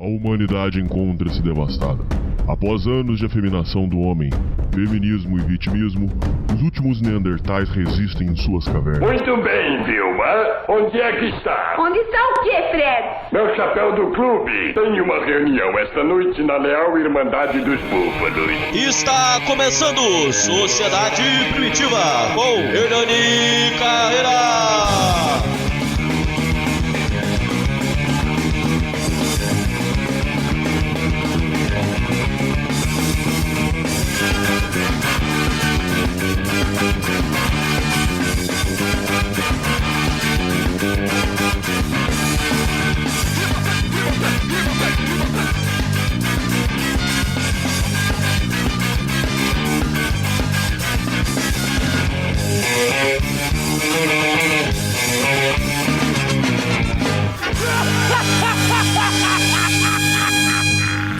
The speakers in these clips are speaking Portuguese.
A humanidade encontra-se devastada. Após anos de afeminação do homem, feminismo e vitimismo, os últimos neandertais resistem em suas cavernas. Muito bem, Vilma. Onde é que está? Onde está o quê, Fred? Meu chapéu do clube. Tem uma reunião esta noite na Leal Irmandade dos Búfalos. Está começando Sociedade Primitiva com Hernani Carreira.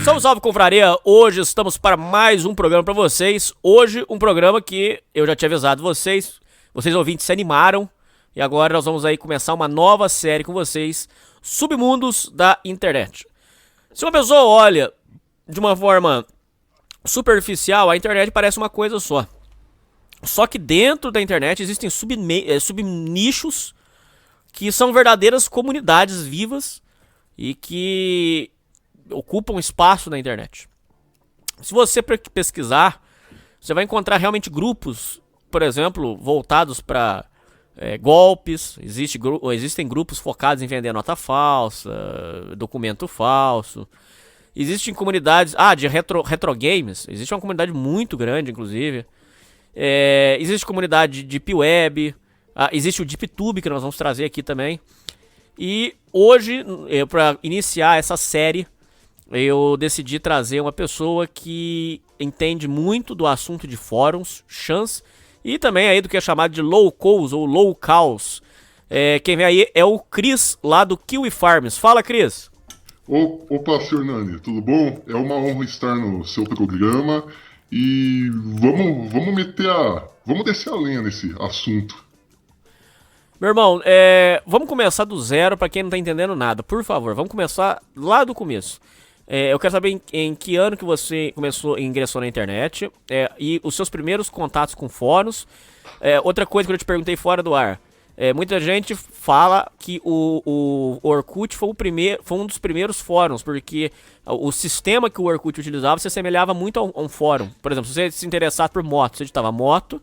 Salve, salve, confraria! Hoje estamos para mais um programa para vocês. Hoje um programa que eu já tinha avisado vocês ouvintes se animaram. E agora nós vamos aí começar uma nova série com vocês, Submundos da Internet. Se uma pessoa olha de uma forma superficial, a internet parece uma coisa só. Só que dentro da internet existem subnichos que são verdadeiras comunidades vivas e que ocupam espaço na internet. Se você pesquisar, você vai encontrar realmente grupos, por exemplo, voltados para golpes. Existem grupos focados em vender nota falsa, documento falso. Existem comunidades de retro games. Existe uma comunidade muito grande, inclusive. Existe comunidade de Deep Web. Existe o DeepTube, que nós vamos trazer aqui também. E hoje, para iniciar essa série, eu decidi trazer uma pessoa que entende muito do assunto de fóruns, chans, e também aí do que é chamado de locals ou locals. Quem vem aí é o Cris, lá do Kiwi Farms. Fala, Cris! Opa, Sr. Nani, tudo bom? É uma honra estar no seu programa e vamos descer a lenha nesse assunto. Meu irmão, vamos começar do zero para quem não tá entendendo nada, por favor, vamos começar lá do começo. Eu quero saber em que ano que você ingressou na internet e os seus primeiros contatos com fóruns. Outra coisa que eu te perguntei fora do ar. Muita gente fala que o Orkut foi um dos primeiros fóruns, porque o sistema que o Orkut utilizava se assemelhava muito a um fórum. Por exemplo, se você se interessasse por moto, você editava moto,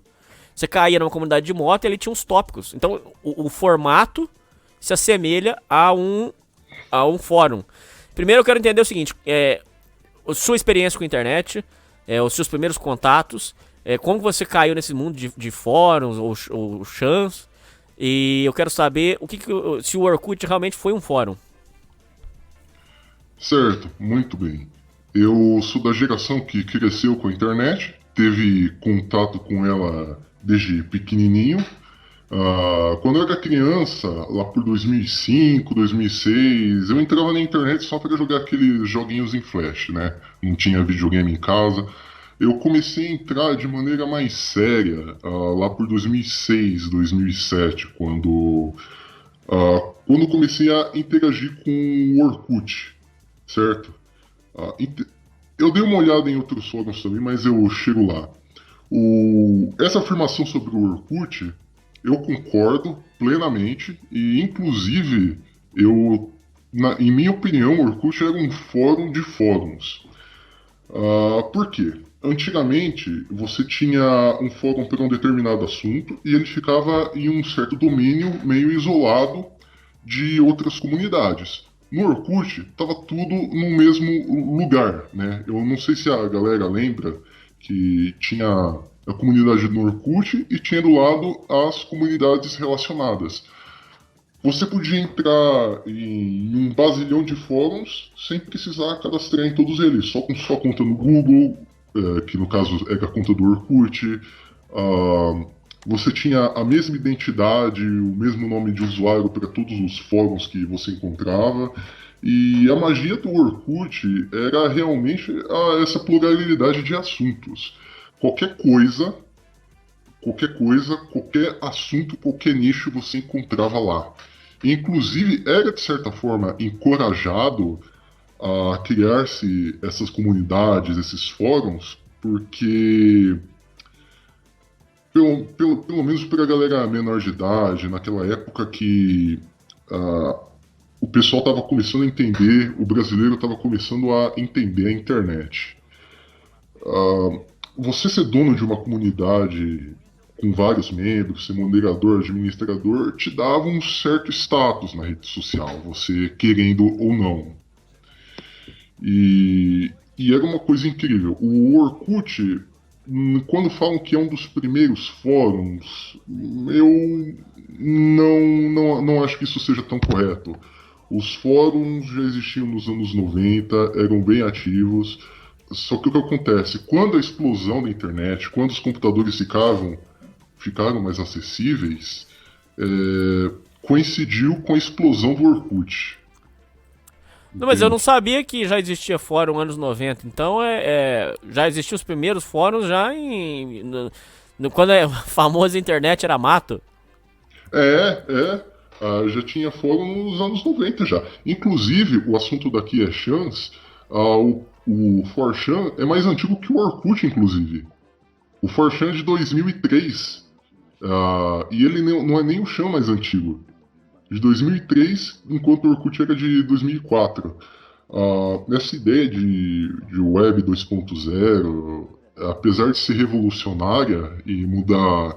você caía numa comunidade de moto e ele tinha uns tópicos. Então o formato se assemelha a um fórum. Primeiro eu quero entender o seguinte, a sua experiência com a internet, os seus primeiros contatos, como você caiu nesse mundo de fóruns ou chans, e eu quero saber se o Orkut realmente foi um fórum. Certo, muito bem. Eu sou da geração que cresceu com a internet, teve contato com ela desde pequenininho. Quando eu era criança, lá por 2005, 2006, eu entrava na internet só para jogar aqueles joguinhos em flash, né? Não tinha videogame em casa. Eu comecei a entrar de maneira mais séria lá por 2006, 2007, quando comecei a interagir com o Orkut, certo? Eu dei uma olhada em outros fóruns também, mas eu chego lá. Essa afirmação sobre o Orkut, eu concordo plenamente e, inclusive, em minha opinião, o Orkut era um fórum de fóruns. Por quê? Antigamente, você tinha um fórum para um determinado assunto e ele ficava em um certo domínio meio isolado de outras comunidades. No Orkut, estava tudo no mesmo lugar, né? Eu não sei se a galera lembra que tinha a comunidade no Orkut e tinha do lado as comunidades relacionadas. Você podia entrar em um bazilhão de fóruns sem precisar cadastrar em todos eles, só com sua conta no Google, que no caso era a conta do Orkut. Você tinha a mesma identidade, o mesmo nome de usuário para todos os fóruns que você encontrava. E a magia do Orkut era realmente essa pluralidade de assuntos. Qualquer coisa, qualquer assunto, qualquer nicho você encontrava lá. Inclusive, era de certa forma encorajado a criar-se essas comunidades, esses fóruns, porque, pelo menos para a galera menor de idade, naquela época que o pessoal estava começando a entender, o brasileiro estava começando a entender a internet. Você ser dono de uma comunidade com vários membros, ser moderador, administrador, te dava um certo status na rede social, você querendo ou não. E era uma coisa incrível. O Orkut, quando falam que é um dos primeiros fóruns, eu não acho que isso seja tão correto. Os fóruns já existiam nos anos 90, eram bem ativos. Só que o que acontece? Quando a explosão da internet, quando os computadores ficaram mais acessíveis, coincidiu com a explosão do Orkut. Não, mas eu não sabia que já existia fórum anos 90. Então já existiam os primeiros fóruns já quando a famosa internet era mato. Já tinha fórum nos anos 90 já. Inclusive, o assunto daqui é chance. O 4chan é mais antigo que o Orkut, inclusive. O 4chan é de 2003. E ele não é nem o chan mais antigo. De 2003, enquanto o Orkut era de 2004. Essa ideia de Web 2.0, apesar de ser revolucionária e mudar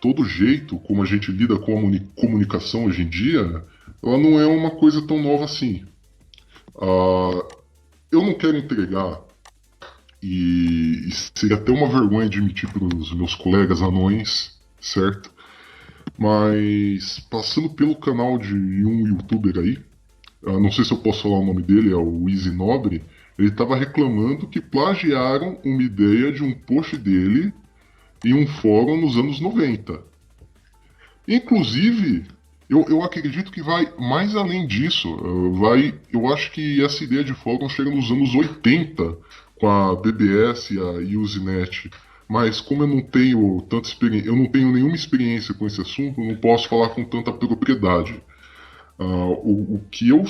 todo o jeito como a gente lida com a comunicação hoje em dia, ela não é uma coisa tão nova assim. Eu não quero entregar, e seria até uma vergonha de admitir para os meus colegas anões, certo? Mas passando pelo canal de um youtuber aí, não sei se eu posso falar o nome dele, é o Easy Nobre, ele estava reclamando que plagiaram uma ideia de um post dele em um fórum nos anos 90. Inclusive, eu acredito que vai mais além disso. Eu acho que essa ideia de fórum chega nos anos 80 com a BBS e a Usenet. Mas como eu não tenho tanta experiência, eu não tenho nenhuma experiência com esse assunto, eu não posso falar com tanta propriedade. O que eu...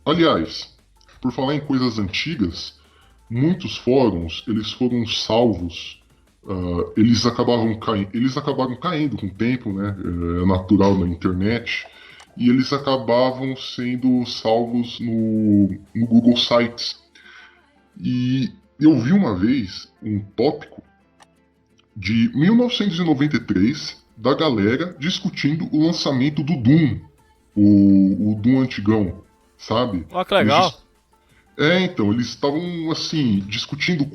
Aliás, por falar em coisas antigas, muitos fóruns, eles foram salvos, eles acabaram caindo com o tempo, né? É natural na internet, e eles acabavam sendo salvos no Google Sites. E eu vi uma vez um tópico de 1993 da galera discutindo o lançamento do Doom, o Doom antigão, sabe? Ó, que legal. Então, eles estavam assim, discutindo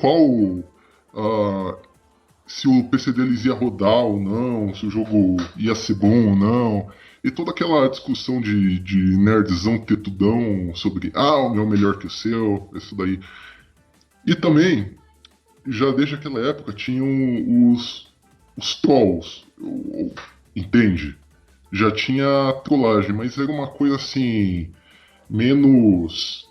se o PC deles ia rodar ou não, se o jogo ia ser bom ou não, e toda aquela discussão de nerdzão tetudão sobre o meu é melhor que o seu, isso daí. E também, já desde aquela época, tinham os trolls, entende? Já tinha trollagem, mas era uma coisa assim, menos...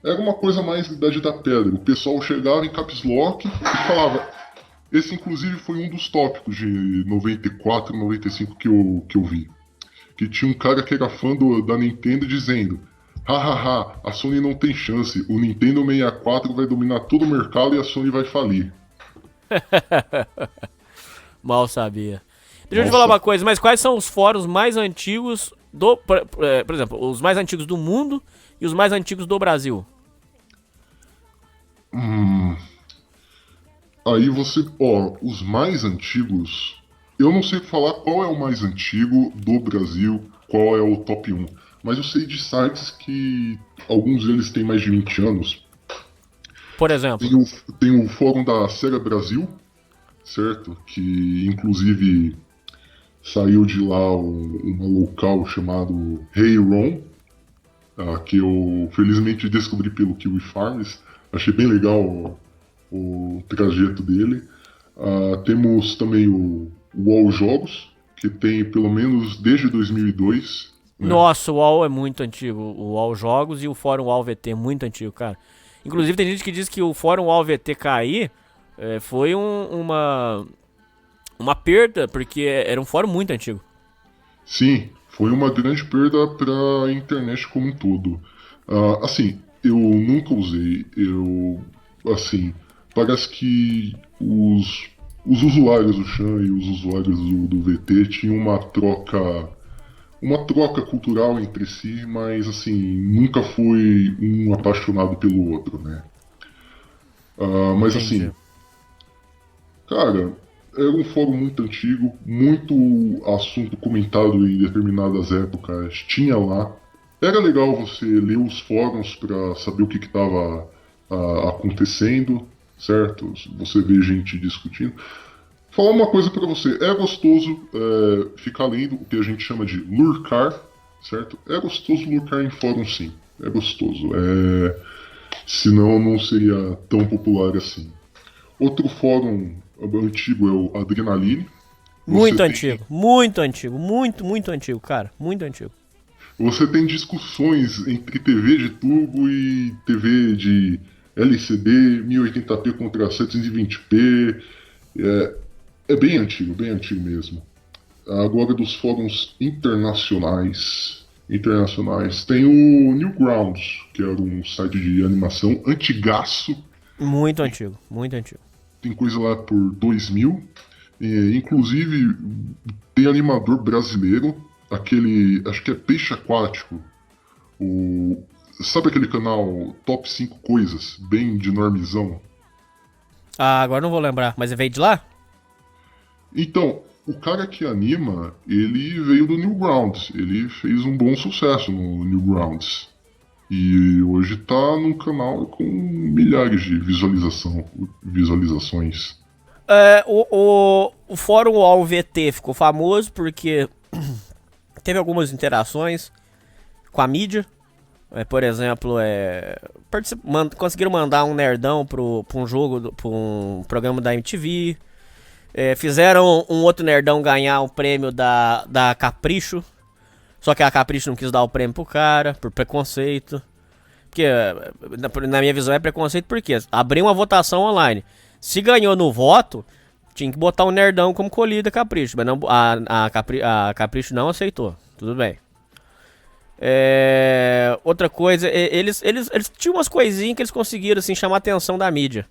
Era uma coisa mais Idade da Pedra. O pessoal chegava em caps lock e falava... Esse, inclusive, foi um dos tópicos de 94, 95 que eu vi. Que tinha um cara que era fã da Nintendo dizendo... Hahaha, a Sony não tem chance. O Nintendo 64 vai dominar todo o mercado e a Sony vai falir. Mal sabia. Deixa eu te falar uma coisa, mas quais são os fóruns mais antigos por exemplo, os mais antigos do mundo e os mais antigos do Brasil? Aí você, os mais antigos... Eu não sei falar qual é o mais antigo do Brasil, qual é o top 1. Mas eu sei de sites que alguns deles têm mais de 20 anos. Por exemplo? Tem o fórum da Sega Brasil, certo? Que inclusive saiu de lá um local chamado Hey Ron, que eu felizmente descobri pelo Kiwi Farms. Achei bem legal o trajeto dele. Temos também o UOL Jogos, que tem pelo menos desde 2002. Nossa, o UOL é muito antigo. O UOL Jogos e o Fórum UOL VT é muito antigo, cara. Inclusive tem gente que diz que o Fórum UOL VT cair foi uma perda, porque era um fórum muito antigo. Sim, foi uma grande perda para a internet como um todo. Assim, eu nunca usei. Assim, parece que os usuários do Chan e os usuários do VT tinham uma troca cultural entre si, mas assim, nunca foi um apaixonado pelo outro, né? Mas Entendi. assim, cara, era um fórum muito antigo, muito assunto comentado em determinadas épocas tinha lá. Era legal você ler os fóruns para saber o que estava acontecendo, certo? Você vê gente discutindo. Falar uma coisa pra você, é gostoso ficar lendo o que a gente chama de lurkar, certo? É gostoso lurkar em fórum, sim. É gostoso. Senão não seria tão popular assim. Outro fórum antigo é o Adrenaline. Muito Você antigo, muito antigo, muito antigo, cara, muito antigo. Você tem discussões entre TV de tubo e TV de LCD, 1080p contra 720p. É bem antigo mesmo. Agora dos fóruns internacionais. Tem o Newgrounds, que era um site de animação antigaço. Muito antigo, muito antigo. Tem coisa lá por 2000. Inclusive, tem animador brasileiro, aquele, acho que é Peixe Aquático. Sabe aquele canal Top 5 Coisas, bem de normizão? Ah, agora não vou lembrar, mas veio de lá? Então, o cara que anima, ele veio do Newgrounds. Ele fez um bom sucesso no Newgrounds. E hoje tá num canal com milhares de visualizações. O fórum UOL-VT ficou famoso porque teve algumas interações com a mídia. Por exemplo, conseguiram mandar um nerdão pra um jogo, pra um programa da MTV. Fizeram um outro nerdão ganhar o prêmio da Capricho. Só que a Capricho não quis dar o prêmio pro cara, por preconceito. Porque, na minha visão, é preconceito porque abriu uma votação online. Se ganhou no voto, tinha que botar o nerdão como colhido da Capricho. Mas não, a Capricho não aceitou. Tudo bem. Outra coisa, eles tinham umas coisinhas que eles conseguiram assim, chamar a atenção da mídia.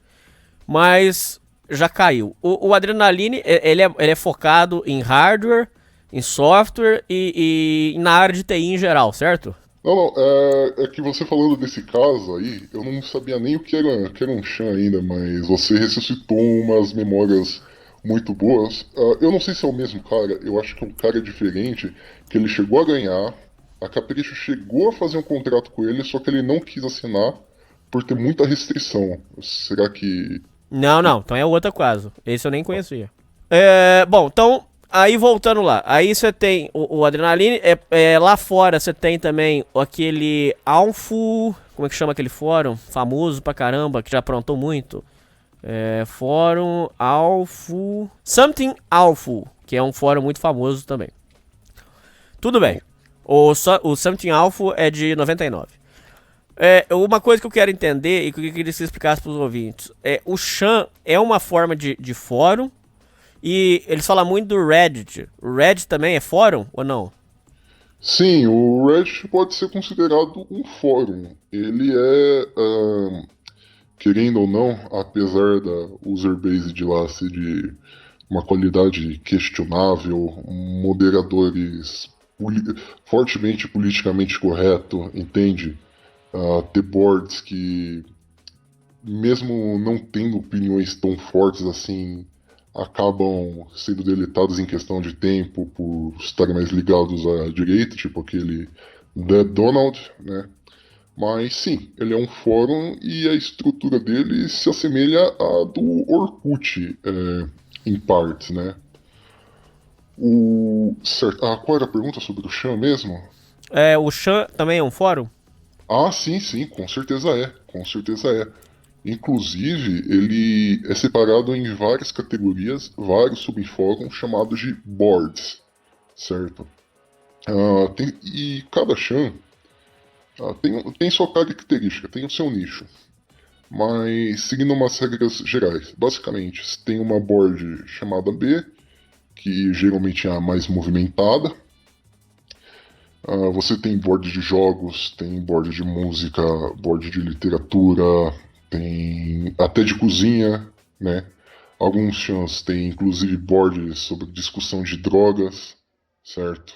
Mas já caiu. O Adrenaline, ele é focado em hardware, em software e na área de TI em geral, certo? Não, é que você falando desse caso aí, eu não sabia nem o que era um Chan ainda, mas você ressuscitou umas memórias muito boas. Eu não sei se é o mesmo cara, eu acho que é um cara diferente, que ele chegou a ganhar, a Capricho chegou a fazer um contrato com ele, só que ele não quis assinar por ter muita restrição. Será que... Não, então é outro caso. Esse eu nem conhecia. Bom, então, aí voltando lá. Aí você tem o Adrenaline. Lá fora você tem também aquele Alfu. Como é que chama aquele fórum? Famoso pra caramba, que já aprontou muito. Fórum Alfu. Something Alfu, que é um fórum muito famoso também. Tudo bem. O Something Alfu é de 99. Uma coisa que eu quero entender e que eu queria que você explicasse para os ouvintes. O Chan é uma forma de fórum e eles falam muito do Reddit. O Reddit também é fórum ou não? Sim, o Reddit pode ser considerado um fórum. Ele querendo ou não, apesar da user base de lá ser de uma qualidade questionável, moderadores fortemente politicamente correto, entende? Ter boards que, mesmo não tendo opiniões tão fortes assim, acabam sendo deletados em questão de tempo por estarem mais ligados à direita, tipo aquele Dead Donald, né? Mas sim, ele é um fórum e a estrutura dele se assemelha à do Orkut, em partes, né? Certo. Qual era a pergunta sobre o Chan mesmo? O Chan também é um fórum? Sim, com certeza é. Inclusive, ele é separado em várias categorias, vários subfóruns chamados de boards, certo? E cada Chan tem sua característica, tem o seu nicho. Mas seguindo umas regras gerais, basicamente, você tem uma board chamada B, que geralmente é a mais movimentada. Você tem board de jogos, tem board de música, board de literatura, tem até de cozinha, né? Alguns chans têm inclusive boards sobre discussão de drogas, certo?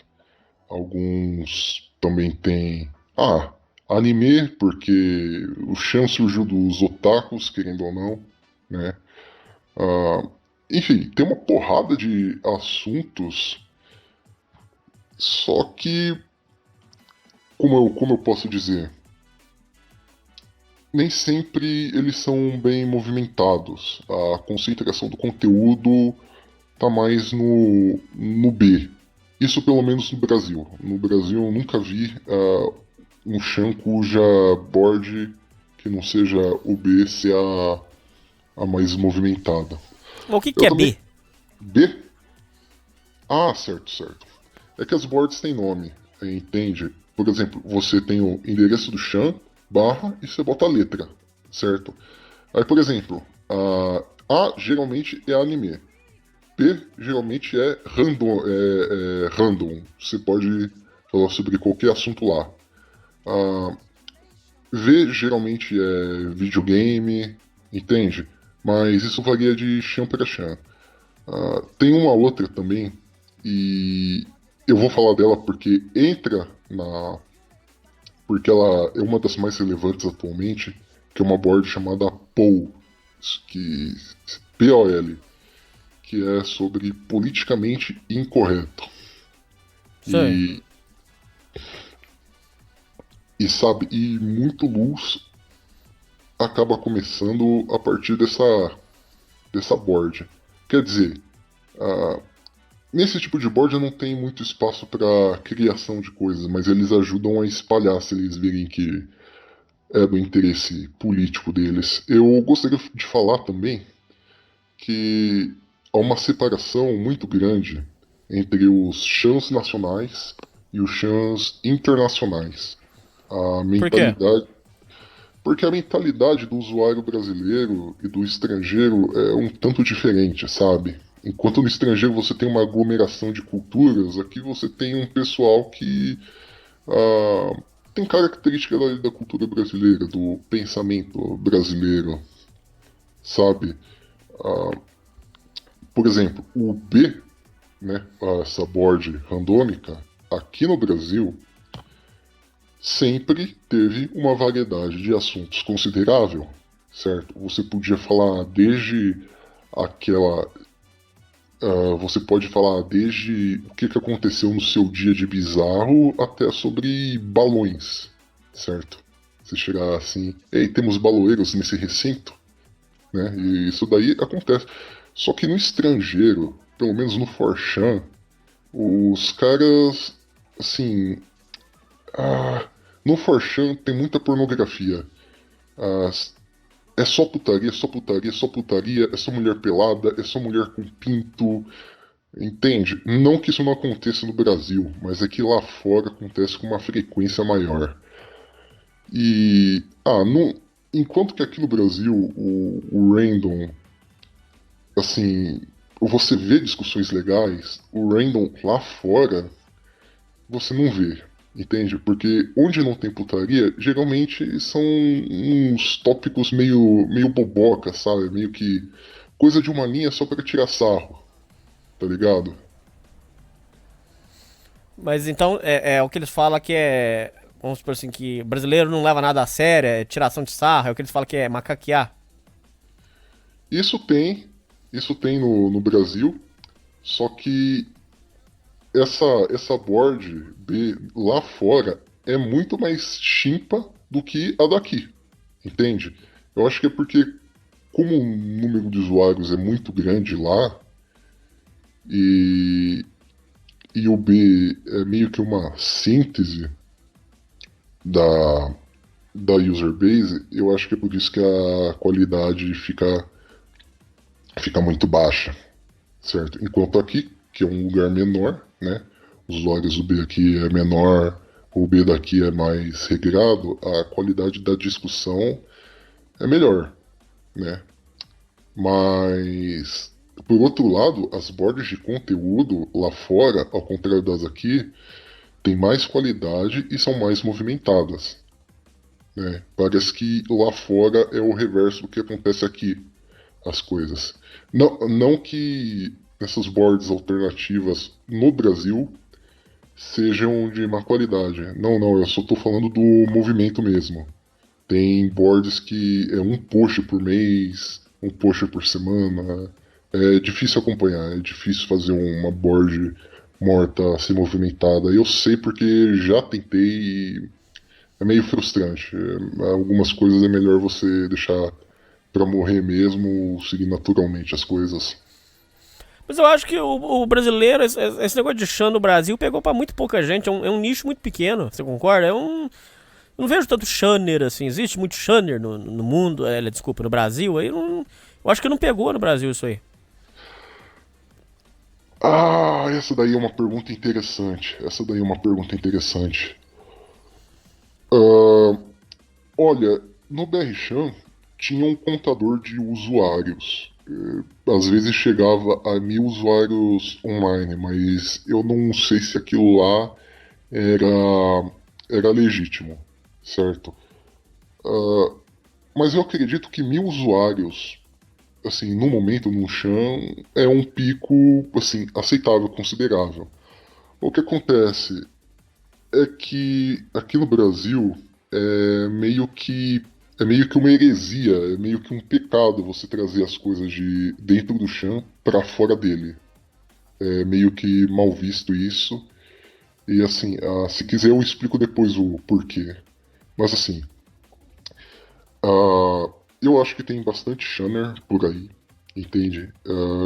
Alguns também têm. Anime, porque o chan surgiu dos otakus, querendo ou não, né? Enfim, tem uma porrada de assuntos, só que, como eu posso dizer, nem sempre eles são bem movimentados. A concentração do conteúdo tá mais no B. Isso pelo menos no Brasil. No Brasil eu nunca vi um chan cuja board que não seja o B ser a mais movimentada. Mas o que é B? B? Certo. É que as boards têm nome, entende? Por exemplo, você tem o endereço do chan, barra, e você bota a letra, certo? Aí, por exemplo, A geralmente é anime. P geralmente é random. Você pode falar sobre qualquer assunto lá. V geralmente é videogame, entende? Mas isso varia de chan para chan. Tem uma outra também, e eu vou falar dela porque entra na... porque ela é uma das mais relevantes atualmente, que é uma board chamada POL, POL, que é sobre politicamente incorreto. E muito luz acaba começando a partir dessa board. Quer dizer, nesse tipo de board não tem muito espaço para criação de coisas, mas eles ajudam a espalhar se eles virem que é do interesse político deles. Eu gostaria de falar também que há uma separação muito grande entre os chans nacionais e os chans internacionais. A mentalidade... Por quê? Porque a mentalidade do usuário brasileiro e do estrangeiro é um tanto diferente, sabe? Enquanto no estrangeiro você tem uma aglomeração de culturas, aqui você tem um pessoal que tem característica da cultura brasileira, do pensamento brasileiro, sabe? Por exemplo, o B, né, essa board randômica, aqui no Brasil, sempre teve uma variedade de assuntos considerável, certo? Você podia falar desde aquela... você pode falar desde o que aconteceu no seu dia de bizarro até sobre balões, certo? Você chegar assim, ei, temos baloeiros nesse recinto, né? E isso daí acontece. Só que no estrangeiro, pelo menos no 4chan, os caras, assim... no 4chan tem muita pornografia. É só putaria, é só mulher pelada, é só mulher com pinto. Entende? Não que isso não aconteça no Brasil, mas é que lá fora acontece com uma frequência maior. E. Enquanto que aqui no Brasil o random. Assim. Você vê discussões legais, o random lá fora você não vê. Entende? Porque onde não tem putaria, geralmente são uns tópicos meio boboca, sabe? Meio que coisa de uma linha só pra tirar sarro, tá ligado? Mas então é o que eles falam que é. Vamos supor assim, que brasileiro não leva nada a sério, é tiração de sarro, é o que eles falam que é macaquear. Isso tem no Brasil, só que essa board B lá fora é muito mais chimpa do que a daqui, entende? Eu acho que é porque, como o número de usuários é muito grande lá, e o B é meio que uma síntese da user base, eu acho que é por isso que a qualidade fica muito baixa, certo? Enquanto aqui, que é um lugar menor, né? Os usuários do B aqui é menor, o B daqui é mais regrado, a qualidade da discussão é melhor, né? Mas, por outro lado, as boards de conteúdo lá fora, ao contrário das aqui, têm mais qualidade e são mais movimentadas. Né? Parece que lá fora é o reverso do que acontece aqui, as coisas. Não que essas boards alternativas no Brasil sejam de má qualidade. Não, eu só tô falando do movimento mesmo. Tem boards que é um post por mês, um post por semana. É difícil acompanhar, é difícil fazer uma board morta, assim, movimentada. Eu sei porque já tentei e é meio frustrante. Algumas coisas é melhor você deixar pra morrer mesmo, seguir naturalmente as coisas. Mas eu acho que o brasileiro, esse negócio de Shan no Brasil pegou pra muito pouca gente. É um nicho muito pequeno, você concorda? Eu não vejo tanto Shanner assim. Existe muito Shanner no mundo, desculpa, no Brasil. Aí eu acho que não pegou no Brasil isso aí. Ah, essa daí é uma pergunta interessante. Ah, olha, no BRChan tinha um contador de usuários. Às vezes chegava a 1.000 usuários online, mas eu não sei se aquilo lá era legítimo, certo? Mas eu acredito que 1.000 usuários, assim, no momento no Chan, é um pico, assim, aceitável, considerável. O que acontece é que aqui no Brasil é meio que uma heresia, é meio que um pecado você trazer as coisas de dentro do Chan para fora dele. É meio que mal visto isso. E assim, se quiser eu explico depois o porquê. Mas assim, eu acho que tem bastante Shanner por aí, entende?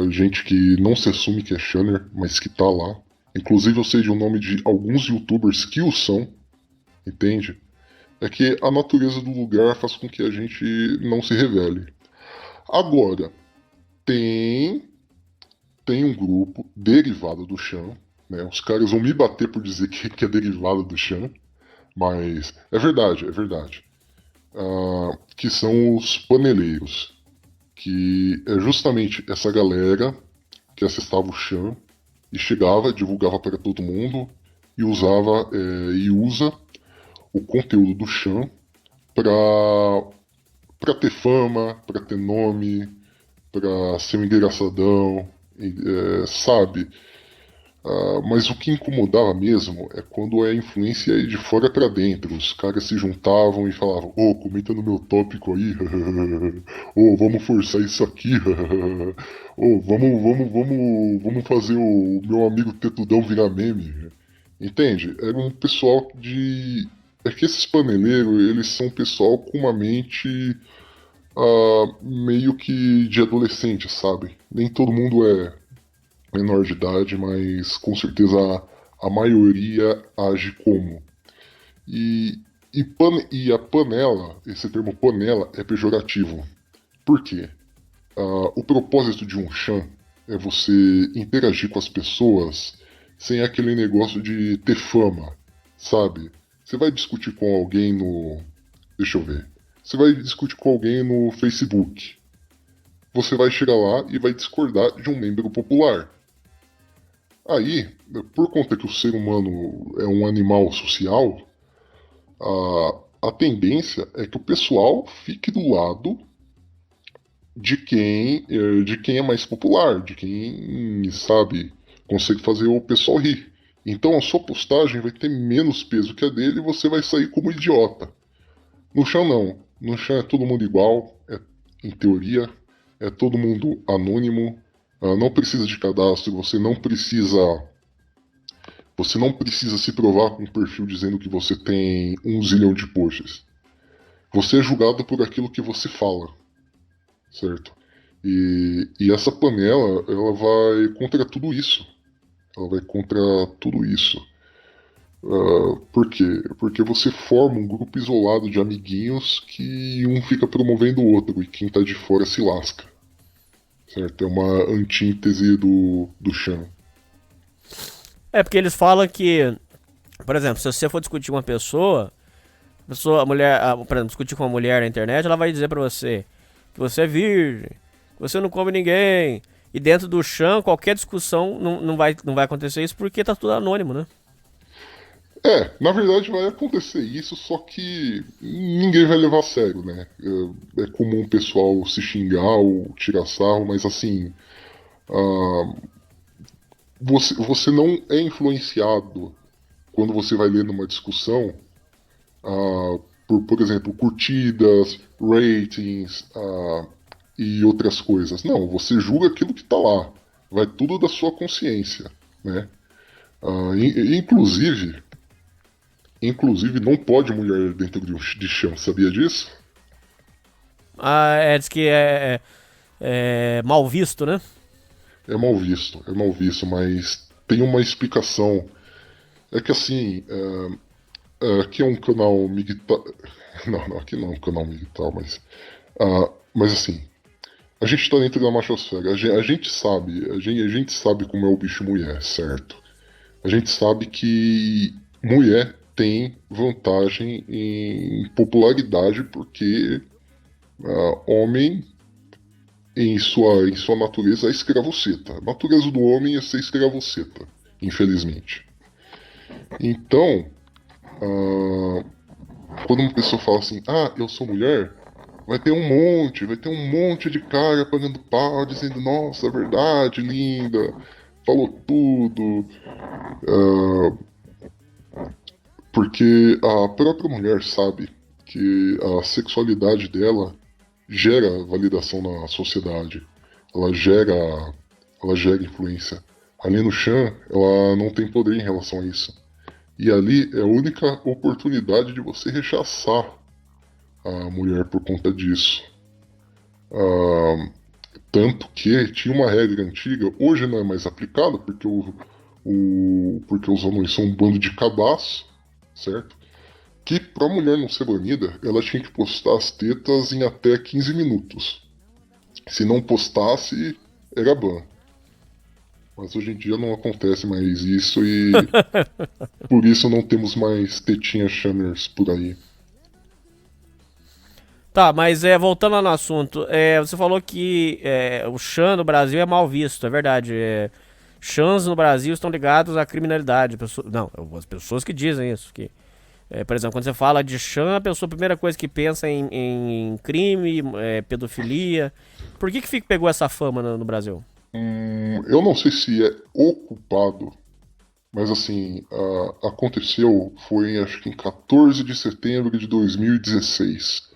Gente que não se assume que é Shanner, mas que tá lá. Inclusive eu sei de o nome de alguns youtubers que o são, entende? É que a natureza do lugar faz com que a gente não se revele. Agora, tem um grupo derivado do Chan, né? Os caras vão me bater por dizer que é derivado do Chan, mas é verdade. Que são os paneleiros, que é justamente essa galera que acessava o Chan e chegava, divulgava para todo mundo e usava e usa o conteúdo do Chan pra ter fama, pra ter nome, pra ser um engraçadão, sabe? Mas o que incomodava mesmo é quando a influência ia de fora pra dentro. Os caras se juntavam e falavam: ô, comenta no meu tópico aí, ô, vamos forçar isso aqui, ô, vamos fazer o meu amigo Tetudão virar meme. Entende? Era um pessoal de. É que esses paneleiros, eles são um pessoal com uma mente meio que de adolescente, sabe? Nem todo mundo é menor de idade, mas com certeza a maioria age como. E a panela, esse termo panela é pejorativo. Por quê? O propósito de um Chan é você interagir com as pessoas sem aquele negócio de ter fama, sabe? Você vai discutir com alguém no... Deixa eu ver. Você vai discutir com alguém no Facebook. Você vai chegar lá e vai discordar de um membro popular. Aí, por conta que o ser humano é um animal social, a tendência é que o pessoal fique do lado de quem é mais popular, de quem, sabe, consegue fazer o pessoal rir. Então a sua postagem vai ter menos peso que a dele e você vai sair como idiota. No Chan não. No Chan é todo mundo igual, em teoria, é todo mundo anônimo, não precisa de cadastro, você não precisa se provar com um perfil dizendo que você tem 1 zilhão de posts. Você é julgado por aquilo que você fala, certo? E essa panela, ela vai contra tudo isso. Por quê? Porque você forma um grupo isolado de amiguinhos que um fica promovendo o outro e quem tá de fora se lasca. Certo? É uma antítese do Chan. Porque eles falam que, por exemplo, se você for discutir com uma pessoa, por exemplo, discutir com uma mulher na internet, ela vai dizer pra você que você é virgem, que você não come ninguém. E dentro do Chan, qualquer discussão não vai acontecer isso porque tá tudo anônimo, né? Na verdade vai acontecer isso, só que ninguém vai levar a sério, né? É comum o pessoal se xingar ou tirar sarro, mas assim, você não é influenciado quando você vai ler numa discussão por exemplo, curtidas, ratings e outras coisas. Não, você julga aquilo que tá lá. Vai tudo da sua consciência, né? Inclusive, não pode mulher dentro de chão, sabia disso? Diz que é mal visto, né? É mal visto, mas tem uma explicação. É que assim, aqui é um canal militar. Não, aqui não é um canal militar, mas assim, a gente tá dentro da machosfera. A gente sabe como é o bicho mulher, certo? A gente sabe que mulher tem vantagem em popularidade porque homem em sua natureza é escravoceta. A natureza do homem é ser escravoceta, infelizmente. Então, quando uma pessoa fala assim, eu sou mulher, vai ter um monte de cara pagando pau, dizendo, nossa, verdade, linda, falou tudo. Porque a própria mulher sabe que a sexualidade dela gera validação na sociedade. Ela gera influência. Ali no Chan, ela não tem poder em relação a isso. E ali é a única oportunidade de você rechaçar a mulher por conta disso. Tanto que tinha uma regra antiga, hoje não é mais aplicada, porque porque os anões são um bando de cabaço, certo? Que pra mulher não ser banida, ela tinha que postar as tetas em até 15 minutos. Se não postasse, era ban. Mas hoje em dia não acontece mais isso e por isso não temos mais tetinhas Shanners por aí. Tá, mas voltando lá no assunto, você falou que o Chan no Brasil é mal visto, é verdade. Chans no Brasil estão ligados à criminalidade. Não, as pessoas que dizem isso. Que, por exemplo, quando você fala de Chan, a primeira coisa que pensa em crime, pedofilia. Por que pegou essa fama no Brasil? Eu não sei se é o culpado, mas assim, aconteceu, foi acho que em 14 de setembro de 2016.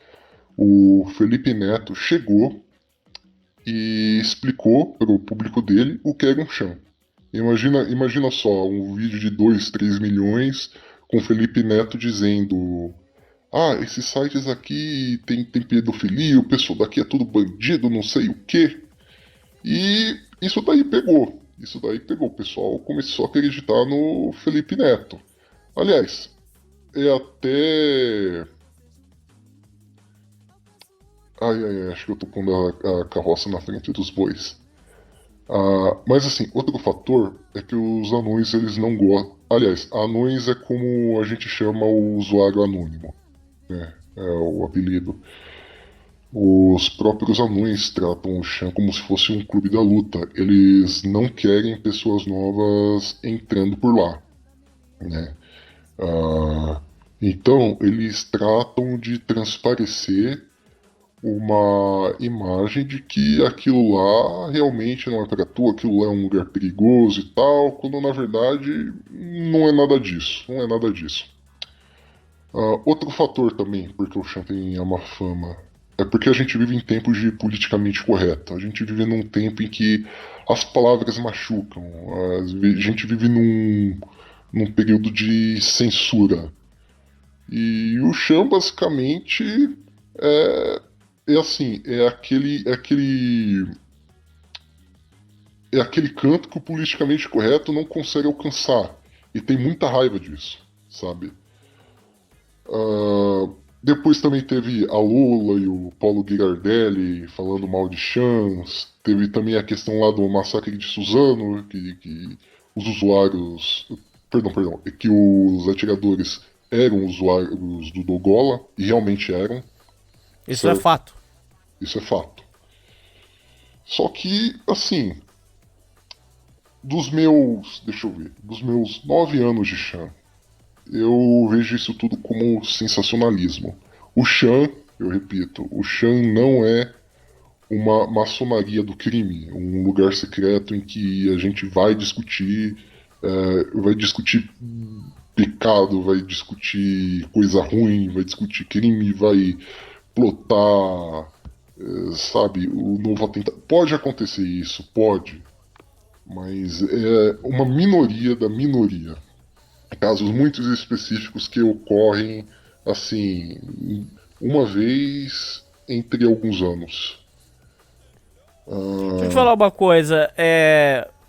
O Felipe Neto chegou e explicou para o público dele o que era um Chan. Imagina só, um vídeo de 2, 3 milhões com o Felipe Neto dizendo: esses sites aqui tem pedofilia, o pessoal daqui é tudo bandido, não sei o quê. E isso daí pegou. O pessoal começou a acreditar no Felipe Neto. Aliás, é até... acho que eu tô pondo a carroça na frente dos bois. Mas assim, outro fator é que os anões, eles não gostam... Aliás, anões é como a gente chama o usuário anônimo, né? É o apelido. Os próprios anões tratam o Chan como se fosse um clube da luta. Eles não querem pessoas novas entrando por lá, né? Então, eles tratam de transparecer uma imagem de que aquilo lá realmente não é para tu, aquilo lá é um lugar perigoso e tal, quando na verdade não é nada disso, outro fator também, porque o Chan tem a má fama, é porque a gente vive em tempos de politicamente correto, a gente vive num tempo em que as palavras machucam, a gente vive num período de censura, e o Chan basicamente é aquele canto que o politicamente correto não consegue alcançar. E tem muita raiva disso, sabe? Depois também teve a Lula e o Paulo Girardelli falando mal de Chans. Teve também a questão lá do massacre de Suzano, que os usuários... Perdão, que os atiradores eram usuários do Dogola, e realmente eram. Isso é fato. Isso é fato. Só que, assim, dos meus 9 anos de Chan, Eu vejo isso tudo como sensacionalismo. O Chan, eu repito, o Chan não é uma maçonaria do crime, um lugar secreto em que a gente vai discutir pecado, vai discutir coisa ruim, vai discutir crime, vai plotar, sabe, o novo atentado. Pode acontecer isso, pode, mas é uma minoria da minoria. Casos muito específicos que ocorrem, assim, uma vez entre alguns anos. Deixa eu te falar uma coisa,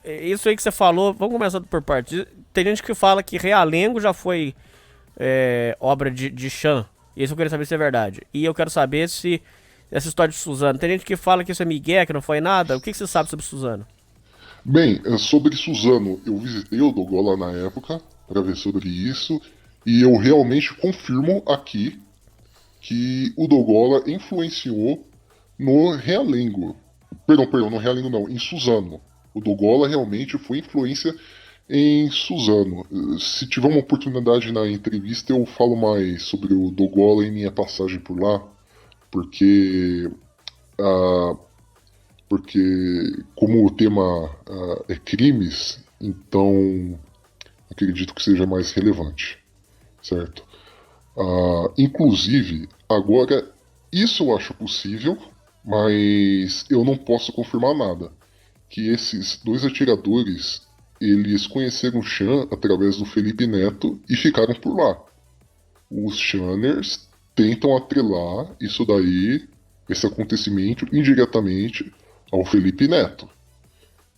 isso aí que você falou, vamos começar por partes. Tem gente que fala que Realengo já foi obra de Chan, isso eu queria saber se é verdade. E eu quero saber se essa história de Suzano, tem gente que fala que isso é migué, que não foi nada. O que você sabe sobre Suzano? Bem, sobre Suzano, eu visitei o Dogola na época para ver sobre isso, e eu realmente confirmo aqui que o Dogola influenciou no Realengo. Perdão, no Realengo não, em Suzano. O Dogola realmente foi influência em Suzano. Se tiver uma oportunidade na entrevista, eu falo mais sobre o Dogola e minha passagem por lá, porque como o tema é crimes, então acredito que seja mais relevante, certo? Inclusive, agora, isso eu acho possível, mas eu não posso confirmar nada. Que esses dois atiradores, eles conheceram o Chan através do Felipe Neto e ficaram por lá. Os Channers tentam atrelar isso daí, esse acontecimento, indiretamente ao Felipe Neto.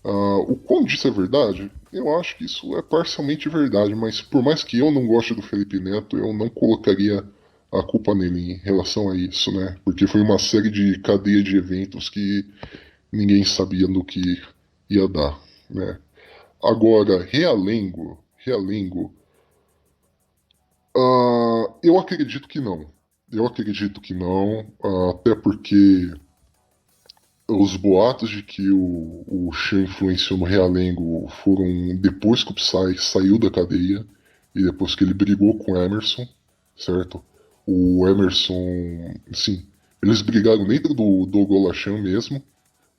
O quão disso é verdade? Eu acho que isso é parcialmente verdade, mas por mais que eu não goste do Felipe Neto, eu não colocaria a culpa nele em relação a isso, né? Porque foi uma série de cadeia de eventos que ninguém sabia no que ia dar, né? Agora, Realengo, eu acredito que não. Até porque os boatos de que o Chan influenciou no Realengo foram depois que o Psy saiu da cadeia e depois que ele brigou com o Emerson, certo? O Emerson, sim, eles brigaram dentro do Dogola Chan mesmo.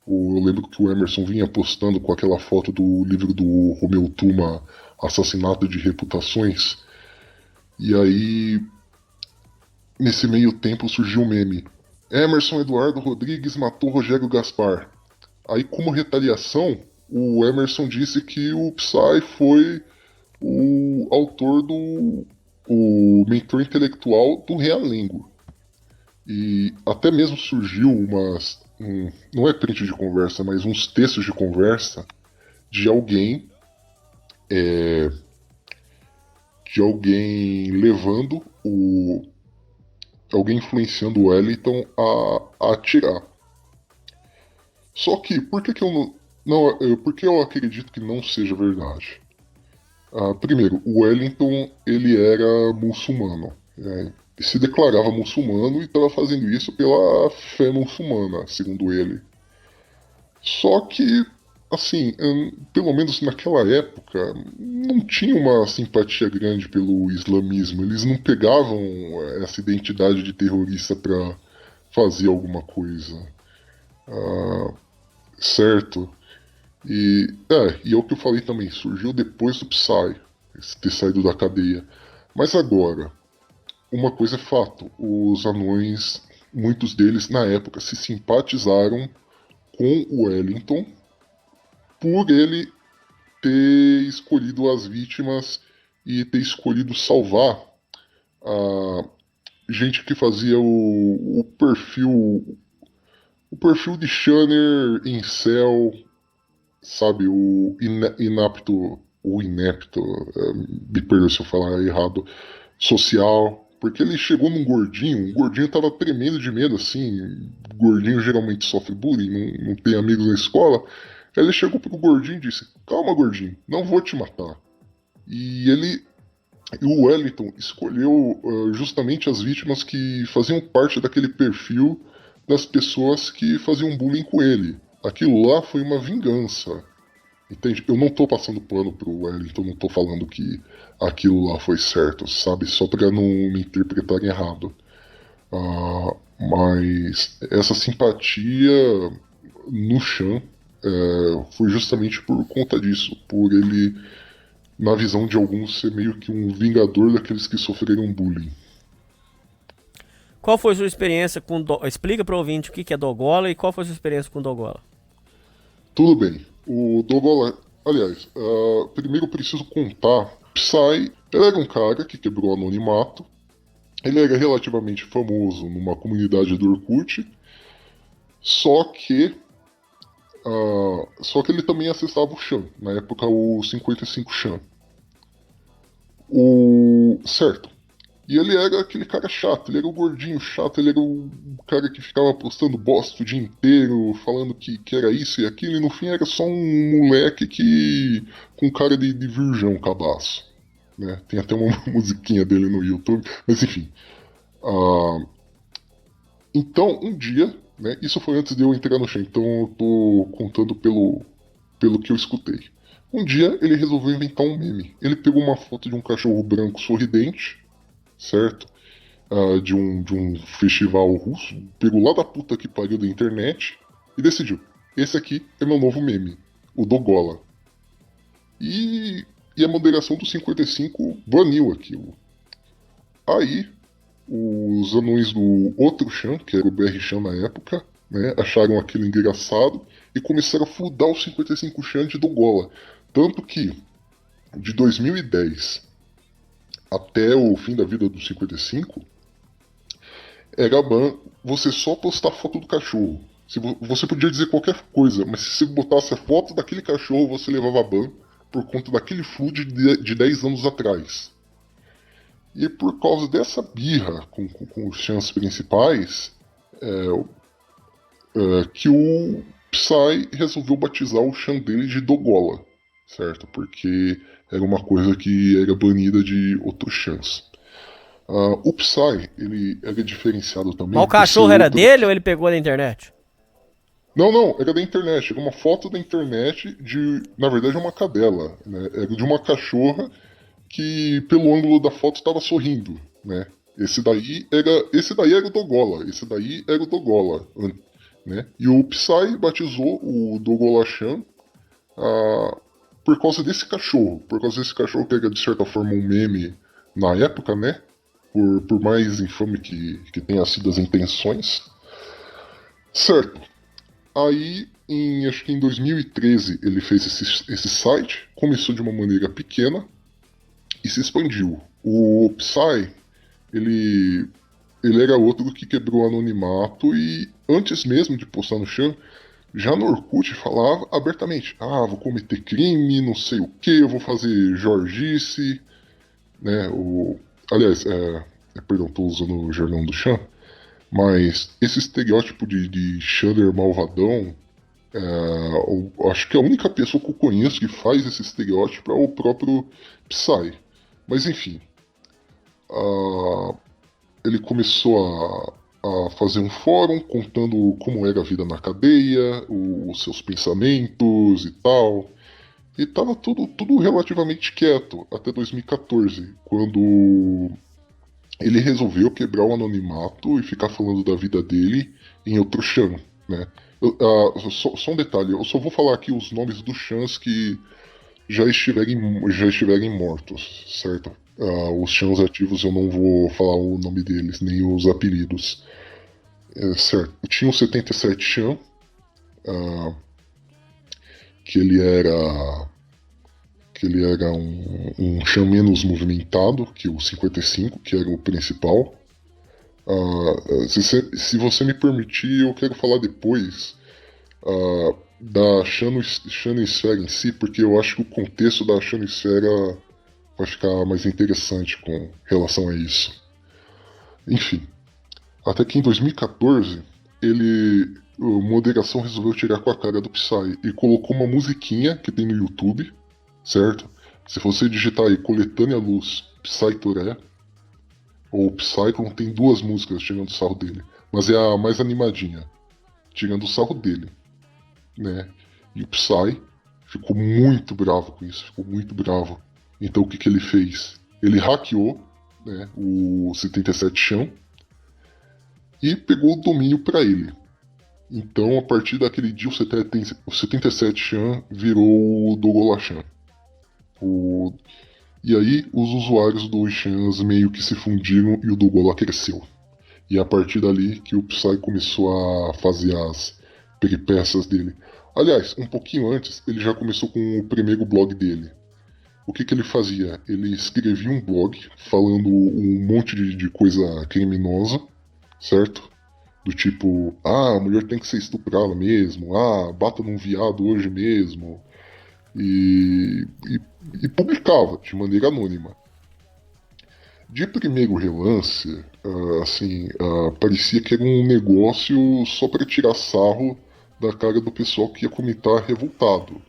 Eu lembro que o Emerson vinha postando com aquela foto do livro do Romeu Tuma, Assassinato de Reputações. E aí, nesse meio tempo surgiu um meme. Emerson Eduardo Rodrigues matou Rogério Gaspar. Aí, como retaliação, o Emerson disse que o Psy foi o autor o mentor intelectual do Realengo. E até mesmo surgiu não é print de conversa, mas uns textos de conversa de alguém levando alguém influenciando o Wellington a atirar. Só que por que eu acredito que não seja verdade? Primeiro, o Wellington ele era muçulmano, se declarava muçulmano e estava fazendo isso pela fé muçulmana, segundo ele. Só que, assim, pelo menos naquela época, não tinha uma simpatia grande pelo islamismo. Eles não pegavam essa identidade de terrorista para fazer alguma coisa, certo? E é o que eu falei também, surgiu depois do Psy ter saído da cadeia. Mas agora, uma coisa é fato, os anões, muitos deles na época se simpatizaram com o Wellington por ele ter escolhido as vítimas e ter escolhido salvar a gente que fazia o perfil de Shanner em céu, sabe, o inepto, me perdoe se eu falar errado, social. Porque ele chegou num gordinho, o gordinho tava tremendo de medo, assim. O gordinho geralmente sofre bullying, não tem amigos na escola. Aí ele chegou pro gordinho e disse: calma, gordinho, não vou te matar. E o Wellington escolheu justamente as vítimas que faziam parte daquele perfil das pessoas que faziam bullying com ele. Aquilo lá foi uma vingança. Entende? Eu não tô passando pano pro Wellington, não tô falando que aquilo lá foi certo, sabe? Só pra não me interpretarem errado. Mas essa simpatia no Chan foi justamente por conta disso, por ele, na visão de alguns, ser meio que um vingador daqueles que sofreram bullying. Qual foi a sua experiência com... Explica para o ouvinte o que é Dogola e qual foi a sua experiência com Dogola. Tudo bem. O Dogola... Aliás, primeiro eu preciso contar. Psy, ele era um cara que quebrou o anonimato. Ele era relativamente famoso numa comunidade do Orkut. Só que ele também acessava o Chan. Na época, o 55 Chan. Certo. E ele era aquele cara chato, ele era o gordinho chato, ele era o cara que ficava postando bosta o dia inteiro, falando que era isso e aquilo, e no fim era só um moleque com cara de virgão cabaço. Né? Tem até uma musiquinha dele no YouTube, mas enfim. Então, um dia, né, isso foi antes de eu entrar no Chan, então eu tô contando pelo que eu escutei. Um dia ele resolveu inventar um meme. Ele pegou uma foto de um cachorro branco sorridente, certo? De um festival russo, pegou lá da puta que pariu da internet e decidiu: esse aqui é meu novo meme, o Dogola. E a moderação do 55 baniu aquilo. Aí, os anões do outro Chan, que era o BR Chan na época, né, acharam aquilo engraçado e começaram a fudar o 55 Chan de Dogola. Tanto que, de 2010 até o fim da vida do 55, era ban você só postar foto do cachorro. Você podia dizer qualquer coisa, mas se você botasse a foto daquele cachorro, você levava ban por conta daquele flood de 10 anos atrás. E por causa dessa birra com os chans principais, que o Psy resolveu batizar o chan dele de Dogola, certo? Porque era uma coisa que era banida de outros chans. O Psy, ele era diferenciado também... Mas o cachorro era dele ou ele pegou da internet? Não, era da internet. Era uma foto da internet na verdade, uma cadela. Né? Era de uma cachorra que, pelo ângulo da foto, estava sorrindo. Né? Esse daí era o Dogola. Esse daí era o Dogola. Né? E o Psy batizou o Dogola-chan por causa desse cachorro. Por causa desse cachorro que era, de certa forma, um meme na época, né? Por mais infame que tenha sido as intenções. Certo. Aí, acho que em 2013, ele fez esse site. Começou de uma maneira pequena e se expandiu. O Psy, ele era outro que quebrou o anonimato e, antes mesmo de postar no Chan, já no Orkut falava abertamente: vou cometer crime, não sei o que, eu vou fazer jorgice, né? Aliás, perdão, tô usando o jargão do Chan, mas esse estereótipo de Xander malvadão, acho que a única pessoa que eu conheço que faz esse estereótipo é o próprio Psy. Mas enfim, ele começou a fazer um fórum contando como era a vida na cadeia, os seus pensamentos e tal. E tava tudo relativamente quieto até 2014, quando ele resolveu quebrar o anonimato e ficar falando da vida dele em outro Chan, né? Só um detalhe, eu só vou falar aqui os nomes dos Chans que já estiverem mortos, certo? Os Chans ativos eu não vou falar o nome deles, nem os apelidos. Certo, tinha o 77 Chan, que ele era um Chan menos movimentado que o 55, que era o principal. Se você me permitir, eu quero falar depois da Chanosfera em si, porque eu acho que o contexto da Chanosfera vai ficar mais interessante com relação a isso. Enfim, até que em 2014, a moderação resolveu tirar com a cara do Psy e colocou uma musiquinha que tem no YouTube, certo? Se você digitar aí Coletânea Luz Psy Toré, ou Psycon, tem duas músicas tirando o sarro dele, mas é a mais animadinha, tirando o sarro dele, né? E o Psy ficou muito bravo com isso, ficou muito bravo. Então o que ele fez? Ele hackeou, né, o 77chan e pegou o domínio para ele. Então, a partir daquele dia, o 77chan virou o Dogolachan. E aí, os usuários dos chans meio que se fundiram e o Dogola cresceu. E é a partir dali que o Psy começou a fazer as peripécias dele. Aliás, um pouquinho antes, ele já começou com o primeiro blog dele. O que ele fazia? Ele escrevia um blog falando um monte de coisa criminosa, certo? Do tipo, a mulher tem que ser estuprada mesmo, bata num viado hoje mesmo. E publicava de maneira anônima. De primeiro relance, parecia que era um negócio só para tirar sarro da cara do pessoal que ia comentar revoltado.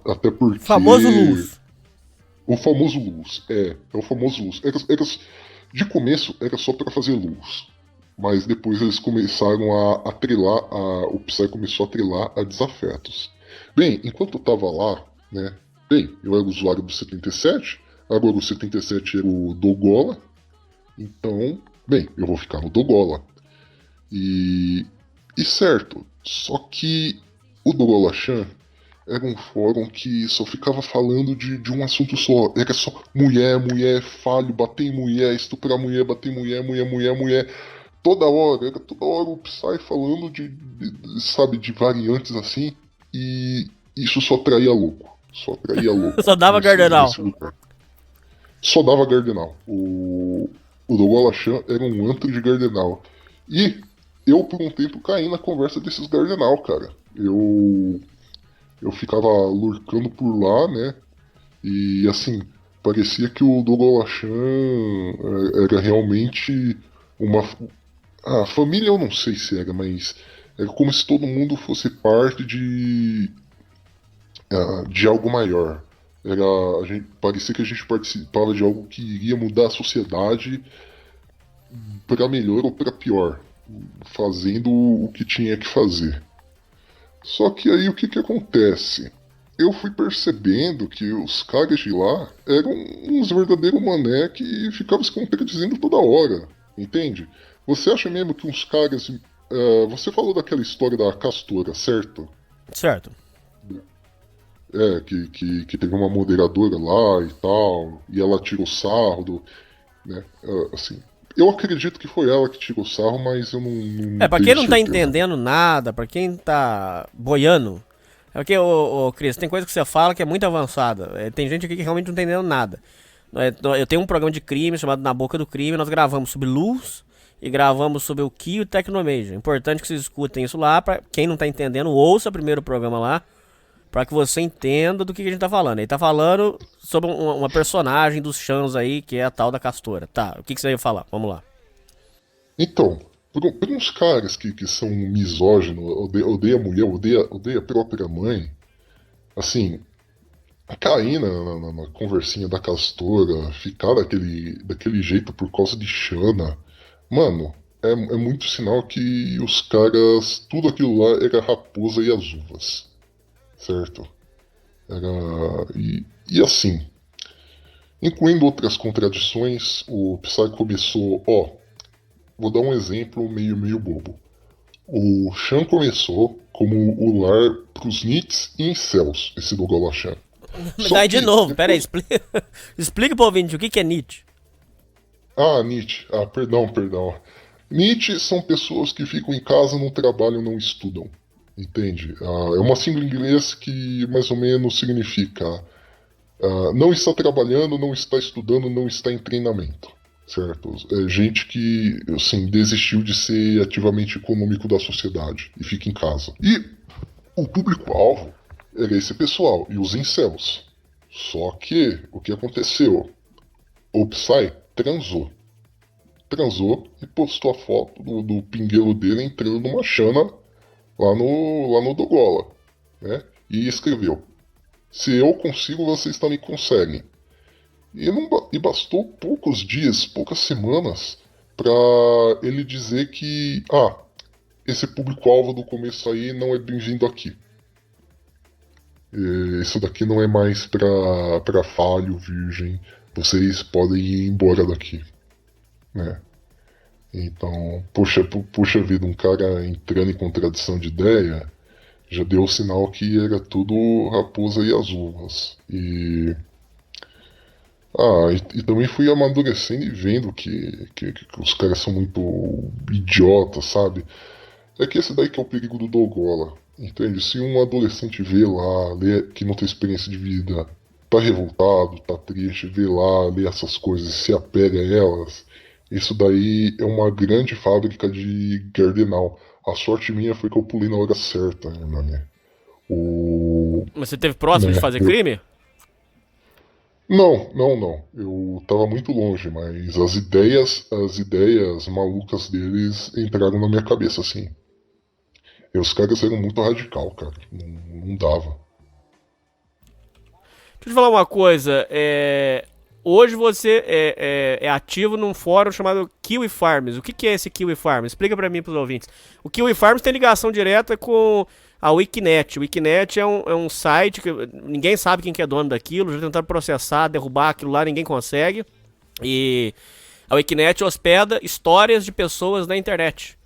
Até porque... Famoso luz. O famoso luz, é o famoso luz. De começo era só para fazer luz, mas depois eles começaram a atrelar, o Psy começou a atrelar a desafetos. Bem, enquanto eu tava lá, né, eu era o usuário do 77, agora o 77 era o Dogola, então, eu vou ficar no Dogola. E certo, só que o Dogolachan era um fórum que só ficava falando de um assunto só. Era só mulher, falho, bater em mulher, estuprar mulher, bater em mulher. Toda hora o Psy falando de variantes assim. E isso só atraía louco. Só dava Gardenal. Só dava Gardenal. O Dogolachan era um antro de Gardenal. E eu, por um tempo, caí na conversa desses Gardenal, cara. Eu ficava lurcando por lá, né? E assim, parecia que o Dogolachan era realmente uma... família eu não sei se era, mas era como se todo mundo fosse parte de algo maior. Parecia que a gente participava de algo que iria mudar a sociedade para melhor ou para pior, fazendo o que tinha que fazer. Só que aí o que acontece? Eu fui percebendo que os caras de lá eram uns verdadeiros mané que ficavam se contradizendo toda hora, entende? Você acha mesmo que uns caras... você falou daquela história da Castora, certo? Certo. Que teve uma moderadora lá e tal, e ela tirou sarro né? Assim, eu acredito que foi ela que tirou sarro, mas eu não pra quem não tá certeza. entendendo nada, pra quem tá boiando, é porque, Cris, tem coisa que você fala que é muito avançada. Tem gente aqui que realmente não tá entendendo nada. Eu tenho um programa de crime chamado Na Boca do Crime, nós gravamos sobre luz e gravamos sobre o Ki e o Tecnomage. É importante que vocês escutem isso lá, pra quem não tá entendendo, ouça primeiro o programa lá, pra que você entenda do que a gente tá falando. Ele tá falando sobre uma personagem dos chãos aí, que é a tal da Castora. Tá, o que você ia falar? Vamos lá. Então, por uns caras que são misóginos, odeia a mulher, odeia a própria mãe, assim, cair na conversinha da Castora, ficar daquele jeito por causa de Xana, mano, é muito sinal que os caras, tudo aquilo lá era raposa e as uvas. Certo? E assim, incluindo outras contradições, o Psy começou, vou dar um exemplo meio bobo. O Chan começou como o lar pros Nits e Incels, esse do Golachan. Daí de novo, pera aí, explica pro ouvinte o que é Nietzsche. Nietzsche, perdão. Nietzsche são pessoas que ficam em casa, não trabalham, não estudam. Entende? É uma sigla em inglês que mais ou menos significa não está trabalhando, não está estudando, não está em treinamento, certo? É gente que, assim, desistiu de ser ativamente econômico da sociedade e fica em casa. E o público-alvo era esse pessoal, e os incels. Só que, o que aconteceu? O Psy transou e postou a foto do pinguelo dele entrando numa chana lá no Dogola, né? E escreveu: se eu consigo, vocês também conseguem. E bastou poucos dias, poucas semanas, pra ele dizer que esse público-alvo do começo aí não é bem-vindo aqui. Isso daqui não é mais pra falho, virgem. Vocês podem ir embora daqui, né? Então, puxa vida, um cara entrando em contradição de ideia já deu o sinal que era tudo raposa e as uvas. E também fui amadurecendo e vendo que os caras são muito idiotas, sabe? É que esse daí que é o perigo do Dogola, entende? Se um adolescente vê lá, lê, que não tem experiência de vida, tá revoltado, tá triste, vê lá, lê essas coisas e se apega a elas, isso daí é uma grande fábrica de Gardenal. A sorte minha foi que eu pulei na hora certa, né? Mas você teve próximo de fazer crime? Não. Eu tava muito longe, mas as ideias malucas deles entraram na minha cabeça, assim. E os caras eram muito radical, cara. Não dava. Deixa eu te falar uma coisa. Hoje você é ativo num fórum chamado Kiwi Farms. O que é esse Kiwi Farms? Explica pra mim e pros ouvintes. O Kiwi Farms tem ligação direta com a Wikinet. O Wikinet é um site que ninguém sabe quem que é dono daquilo. Já tentaram processar, derrubar aquilo lá, ninguém consegue. E a Wikinet hospeda histórias de pessoas na internet.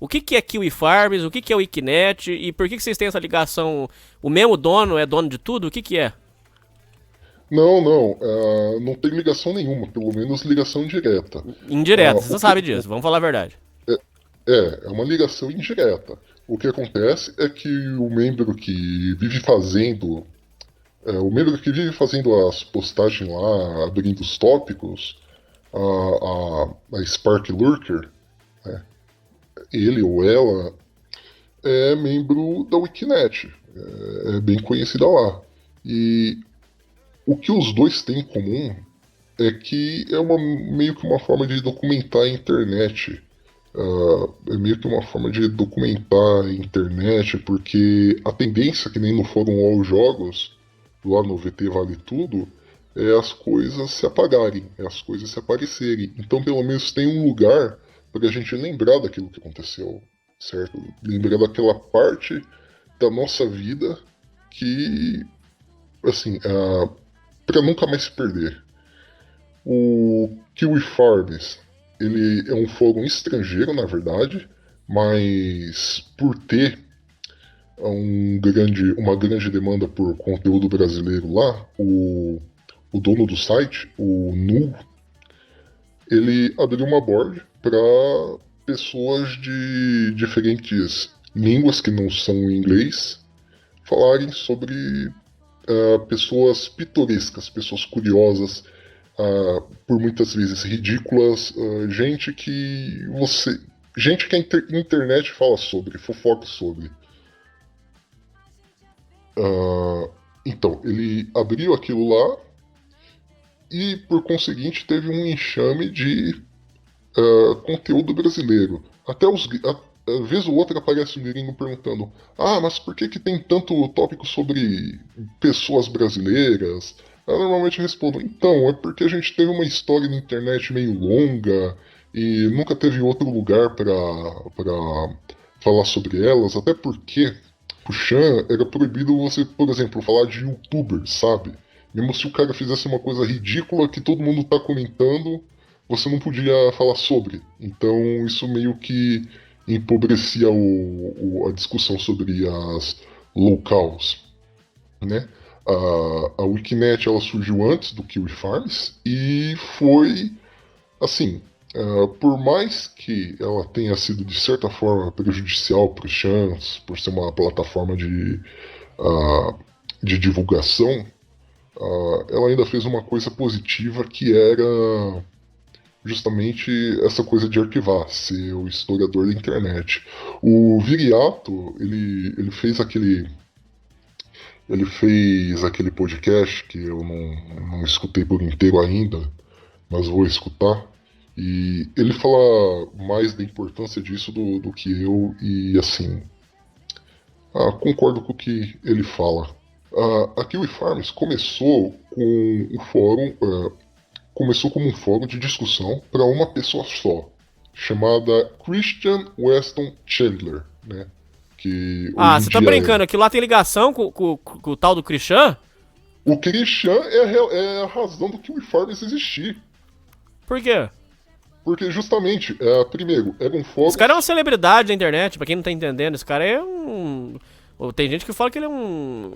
O que é Kiwi Farms? O que é o Wikinet? E por que vocês têm essa ligação? O mesmo dono é dono de tudo? O que é? Não tem ligação nenhuma, pelo menos ligação direta. Indireta, você sabe disso, vamos falar a verdade. É uma ligação indireta. O que acontece é que o membro que vive fazendo as postagens lá, abrindo os tópicos, a Spark Lurker, né, ele ou ela é membro da Wikinet, é bem conhecida lá. E o que os dois têm em comum é que é meio que uma forma de documentar a internet. É meio que uma forma de documentar a internet, porque a tendência, que nem no Fórum All Jogos, lá no VT Vale Tudo, é as coisas se apagarem, é as coisas se aparecerem. Então, pelo menos tem um lugar para a gente lembrar daquilo que aconteceu, certo? Lembrar daquela parte da nossa vida que, assim, para nunca mais se perder. O Kiwi Farms, ele é um fórum estrangeiro, na verdade, mas por ter uma grande demanda por conteúdo brasileiro lá, o dono do site, o Nu, ele abriu uma board para pessoas de diferentes línguas que não são inglês falarem sobre pessoas pitorescas, pessoas curiosas, por muitas vezes ridículas, gente que a internet fala sobre, fofoca sobre. Então, ele abriu aquilo lá e, por conseguinte, teve um enxame de conteúdo brasileiro. Até vez ou outra aparece um gringo perguntando: mas por que tem tanto tópico sobre pessoas brasileiras? Eu normalmente respondo: então, é porque a gente teve uma história na internet meio longa e nunca teve outro lugar para falar sobre elas, até porque o Chan era proibido você, por exemplo, falar de youtubers, sabe? Mesmo se o cara fizesse uma coisa ridícula que todo mundo tá comentando, você não podia falar sobre. Então isso meio que empobrecia a discussão sobre as locals, né? A Wikinet, ela surgiu antes do Kiwi Farms e foi, assim, por mais que ela tenha sido de certa forma prejudicial para os chans, por ser uma plataforma de divulgação, ela ainda fez uma coisa positiva, que era justamente essa coisa de arquivar, ser o historiador da internet. O Viriato, ele fez aquele podcast que eu não escutei por inteiro ainda, mas vou escutar. E ele fala mais da importância disso do que eu, e assim, concordo com o que ele fala. A Kiwi Farms começou como um fórum de discussão para uma pessoa só, chamada Christian Weston Chandler, né? Que Ah, hoje você em tá dia brincando, aquilo lá tem ligação com o tal do Christian? o Christian é a razão do que o Informes existir. Por quê? Porque justamente, primeiro, eram fogos. Esse cara é uma celebridade da internet, pra quem não tá entendendo, esse cara é um... Tem gente que fala que ele é um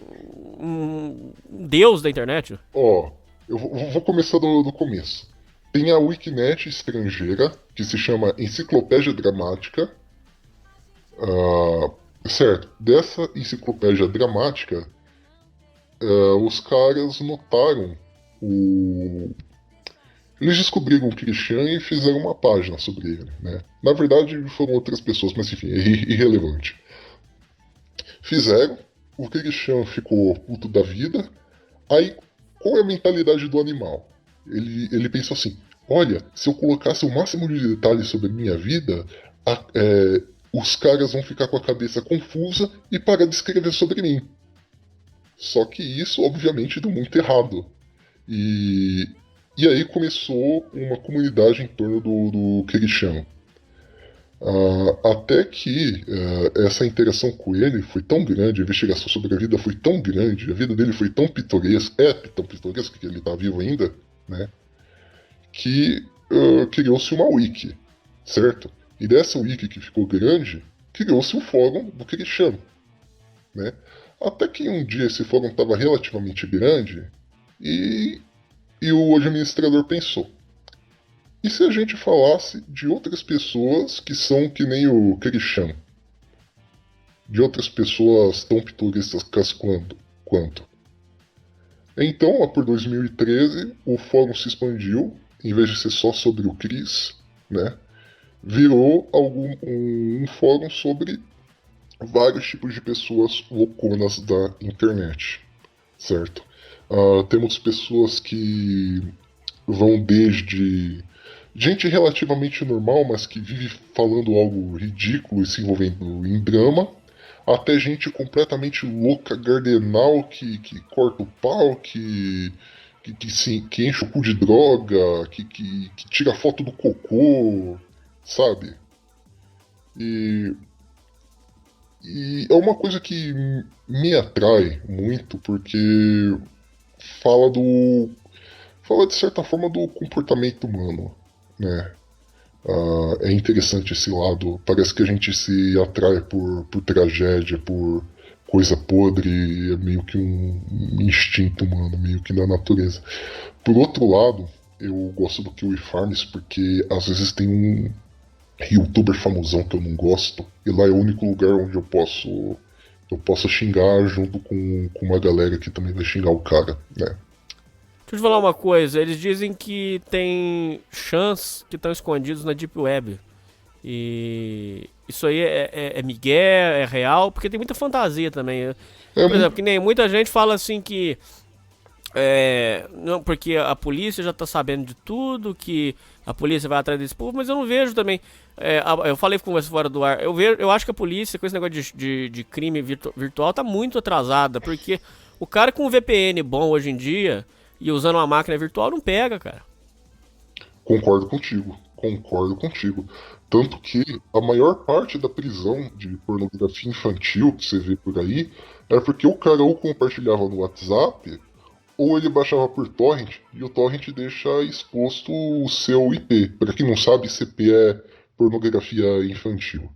deus da internet. Ó, eu vou começar do começo. Tem a Wikinet estrangeira, que se chama Enciclopédia Dramática. Certo, dessa enciclopédia dramática, os caras notaram Eles descobriram o Christian e fizeram uma página sobre ele, né? Na verdade foram outras pessoas, mas enfim, é irrelevante. Fizeram, o Christian ficou puto da vida, aí qual é a mentalidade do animal? Ele pensou assim, olha, se eu colocasse o máximo de detalhes sobre a minha vida, os caras vão ficar com a cabeça confusa e parar de escrever sobre mim. Só que isso, obviamente, deu muito errado. E aí começou uma comunidade em torno do Christian. Até que essa interação com ele foi tão grande, a investigação sobre a vida foi tão grande, a vida dele foi tão pitoresca, tão pitoresca que ele está vivo ainda, né? Que criou-se uma wiki, certo? E dessa wiki que ficou grande, criou-se o fórum do Christian, né? Até que um dia esse fórum estava relativamente grande e o administrador pensou, e se a gente falasse de outras pessoas que são que nem o Christian? De outras pessoas tão pitorescas quanto? Então, lá por 2013, o fórum se expandiu, em vez de ser só sobre o Chris, né? Virou um fórum sobre vários tipos de pessoas louconas da internet, certo? Temos pessoas que vão desde gente relativamente normal, mas que vive falando algo ridículo e se envolvendo em drama, até gente completamente louca, gardenal, que corta o pau, que enche o cu de droga, que tira foto do cocô, sabe? E é uma coisa que me atrai muito, porque fala de certa forma do comportamento humano, né? É interessante esse lado. Parece que a gente se atrai por tragédia, por coisa podre, é meio que um instinto humano, meio que da natureza. Por outro lado, eu gosto do Kiwi Farms porque às vezes tem um youtuber famosão que eu não gosto, e lá é o único lugar onde eu posso xingar junto com uma galera que também vai xingar o cara, né? Deixa eu te falar uma coisa, eles dizem que tem chãs que estão escondidos na Deep Web. E isso aí é migué, é real, porque tem muita fantasia também. Por exemplo, que nem muita gente fala assim que não, porque a polícia já tá sabendo de tudo, que a polícia vai atrás desse povo, mas eu não vejo também. Eu falei com você fora do ar, eu acho que a polícia, com esse negócio de crime virtual, tá muito atrasada, porque o cara com um VPN bom hoje em dia e usando uma máquina virtual não pega, cara. Concordo contigo. Tanto que a maior parte da prisão de pornografia infantil que você vê por aí é porque o cara ou compartilhava no WhatsApp ou ele baixava por torrent e o torrent deixa exposto o seu IP. Pra quem não sabe, CP é pornografia infantil.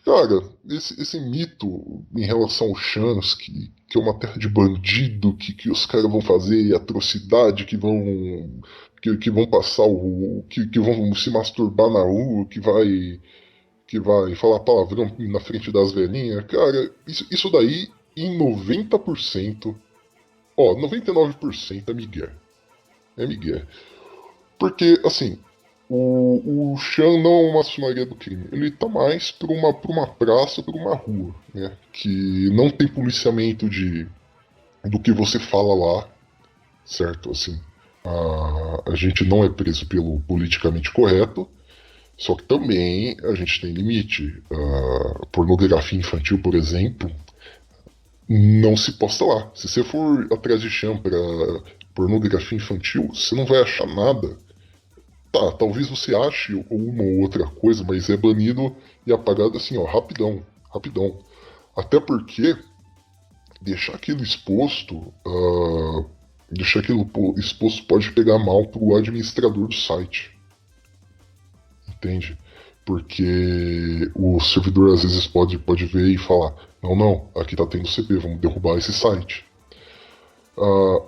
Cara, esse mito em relação aos chãs, que é uma terra de bandido, que os caras vão fazer atrocidade, que vão passar que vão se masturbar na rua, que vai falar palavrão na frente das velhinhas, cara, isso daí em 90%, 99% é migué. É migué. Porque, assim, o chão não é uma maçonaria do crime. Ele tá mais por uma praça, por uma rua, né? Que não tem policiamento do que você fala lá, certo? Assim, a gente não é preso pelo politicamente correto, só que também a gente tem limite. Pornografia infantil, por exemplo, não se posta lá. Se você for atrás de chão pra pornografia infantil, você não vai achar nada. Tá, talvez você ache uma ou outra coisa, mas é banido e apagado assim, ó, rapidão. rapidão. Até porque deixar aquilo exposto, pode pegar mal pro administrador do site. Entende? Porque o servidor às vezes pode ver e falar, não, aqui tá tendo CP, vamos derrubar esse site.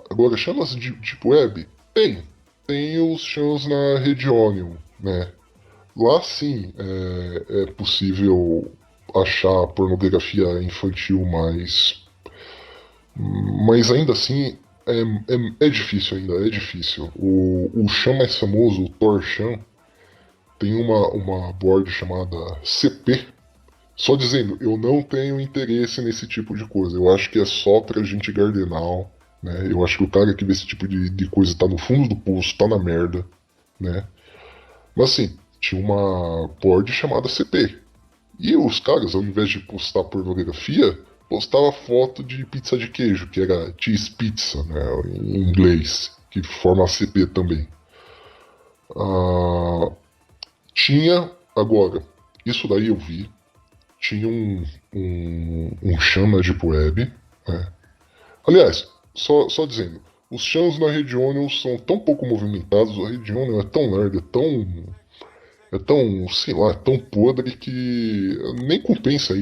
Agora, chamas de Deep Web? Tem os chans na rede Onion, né? Lá sim é possível achar pornografia infantil, mas ainda assim é difícil ainda, é difícil. O chan mais famoso, o Tor-chan, tem uma board chamada CP, só dizendo, eu não tenho interesse nesse tipo de coisa, eu acho que é só pra gente gardenal, né? Eu acho que o cara que vê esse tipo de coisa tá no fundo do poço, tá na merda, né? Mas assim, tinha uma board chamada CP, e os caras, ao invés de postar pornografia, postava foto de pizza de queijo, que era cheese pizza, né, em inglês, que forma CP também. Tinha, agora, isso daí eu vi, tinha um chan na Deep Web, né? Aliás, só dizendo, os chans na rede Onion são tão pouco movimentados, a rede Onion é tão lerda, é tão, sei lá, tão podre que nem compensa,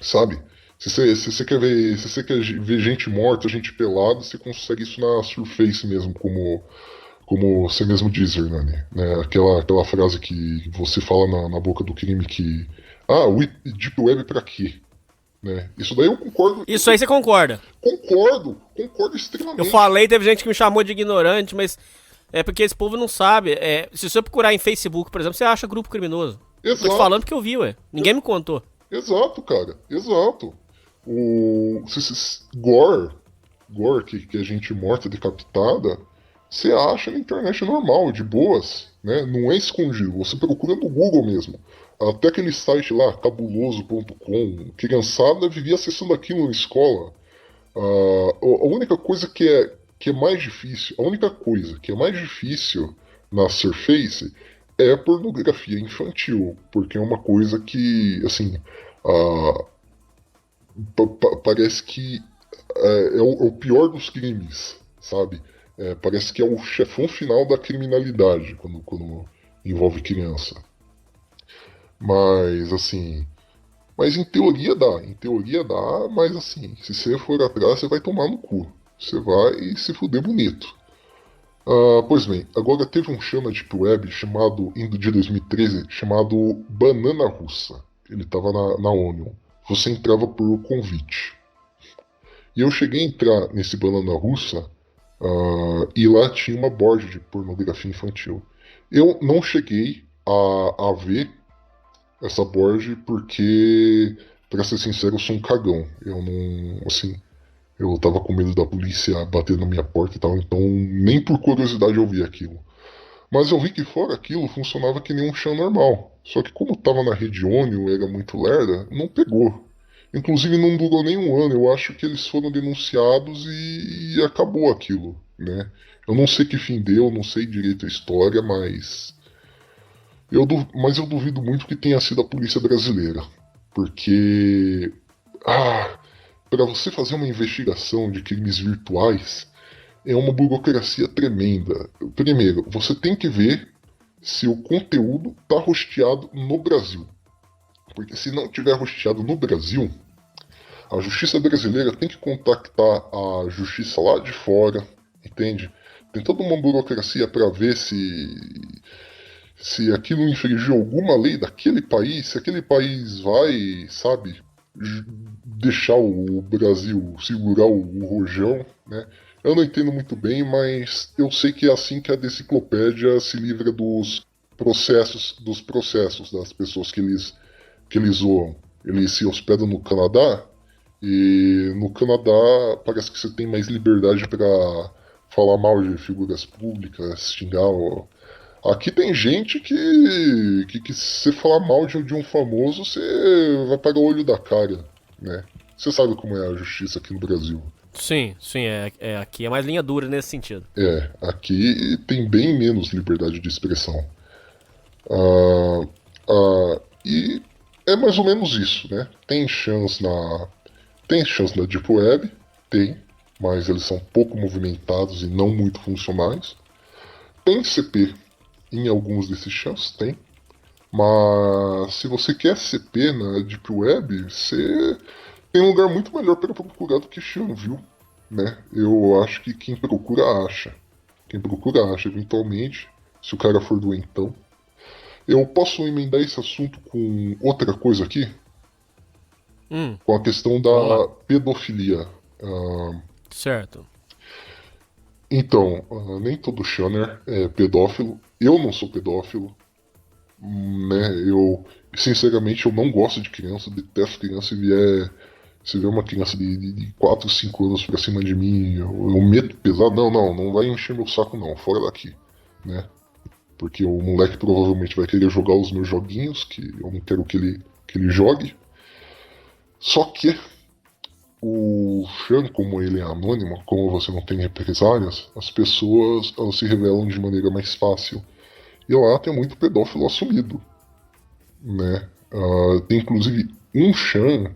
sabe? Se você quer ver gente morta, gente pelada, você consegue isso na Surface mesmo, como você mesmo diz, Hernani, né? Aquela frase que você fala na boca do crime que... Deep Web pra quê? Né? Isso daí eu concordo. Isso aí você concorda? Concordo extremamente. Eu falei, teve gente que me chamou de ignorante, mas é porque esse povo não sabe. Se você procurar em Facebook, por exemplo, você acha grupo criminoso. Exato. Tô te falando porque eu vi, Ninguém me contou. Exato, cara. Exato. Gore, que é gente morta, decapitada, você acha na internet normal, de boas, né? Não é escondido. Você procura no Google mesmo. Até aquele site lá, cabuloso.com, criançada vivia acessando aquilo na escola. A única coisa que é mais difícil, na Surface é pornografia infantil, porque é uma coisa que, assim, parece que é o pior dos crimes, sabe? Parece que é o chefão final da criminalidade quando envolve criança. Mas, assim... Mas em teoria dá, mas assim, se você for atrás, você vai tomar no cu. Você vai se fuder bonito. Pois bem, agora teve um chama Deep Web chamado, indo de 2013, chamado Banana Russa. Ele tava na Onion. Você entrava por convite. E eu cheguei a entrar nesse Banana Russa e lá tinha uma board de pornografia infantil. Eu não cheguei a ver essa board porque, pra ser sincero, eu sou um cagão. Eu não, assim, eu tava com medo da polícia bater na minha porta e tal, então nem por curiosidade eu vi aquilo. Mas eu vi que fora aquilo funcionava que nem um chan normal. Só que como tava na rede Onion, era muito lerda, não pegou. Inclusive não durou nem um ano, eu acho que eles foram denunciados e acabou aquilo, né? Eu não sei que fim deu, não sei direito a história, mas eu duvido muito que tenha sido a polícia brasileira. Porque... para você fazer uma investigação de crimes virtuais, é uma burocracia tremenda. Primeiro, você tem que ver se o conteúdo está hosteado no Brasil. Porque se não tiver hosteado no Brasil, a justiça brasileira tem que contactar a justiça lá de fora, entende? Tem toda uma burocracia para ver se aquilo infringiu alguma lei daquele país, se aquele país vai, sabe, deixar o Brasil segurar o rojão, né? Eu não entendo muito bem, mas eu sei que é assim que a Deciclopédia se livra dos processos das pessoas que eles zoam. Eles se hospedam no Canadá, e no Canadá parece que você tem mais liberdade para falar mal de figuras públicas, xingar. Aqui tem gente que se você falar mal de um famoso, você vai pagar o olho da cara, né? Você sabe como é a justiça aqui no Brasil. Sim, aqui é mais linha dura nesse sentido. Aqui tem bem menos liberdade de expressão. E é mais ou menos isso, né? Tem chance na Deep Web, tem, mas eles são pouco movimentados e não muito funcionais. Tem CP em alguns desses chans, tem. Mas se você quer CP na Deep Web, você tem um lugar muito melhor para procurar do que chan, viu? Né? Eu acho que quem procura acha. Quem procura acha, eventualmente, se o cara for doentão. Eu posso emendar esse assunto com outra coisa aqui? Com a questão da pedofilia. Certo. Então, nem todo Shanner é pedófilo. Eu não sou pedófilo. Né? Sinceramente, eu não gosto de criança. Detesto criança. Se vier uma criança de 4, 5 anos pra cima de mim, eu meto pesado. Não vai encher meu saco não. Fora daqui. Né? Porque o moleque provavelmente vai querer jogar os meus joguinhos, que eu não quero que ele jogue. Só que o Shan, como ele é anônimo, como você não tem represálias, as pessoas elas se revelam de maneira mais fácil. E lá tem muito pedófilo assumido. Né? Tem inclusive um Shan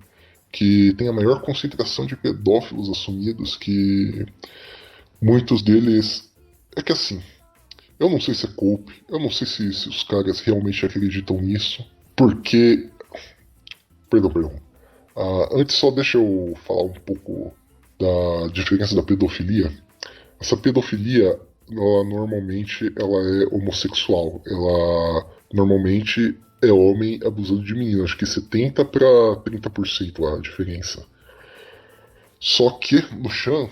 que tem a maior concentração de pedófilos assumidos, que muitos deles... É que assim... Eu não sei se é cope, eu não sei se os caras realmente acreditam nisso, porque... Perdão. Antes só deixa eu falar um pouco da diferença da pedofilia. Essa pedofilia, ela normalmente ela é homossexual. Ela normalmente é homem abusando de menina. Acho que 70 para 30% a diferença. Só que no Shan,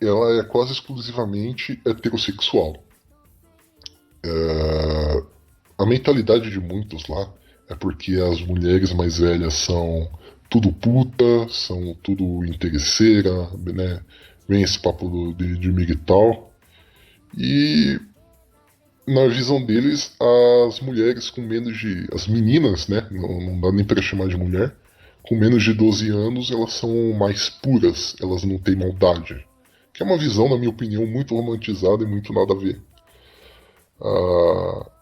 ela é quase exclusivamente heterossexual. A mentalidade de muitos lá é porque as mulheres mais velhas são tudo puta, são tudo interesseira, né? Vem esse papo de militar. E na visão deles, as mulheres com menos de... As meninas, né? Não dá nem pra chamar de mulher. Com menos de 12 anos, elas são mais puras, elas não têm maldade. Que é uma visão, na minha opinião, muito romantizada e muito nada a ver.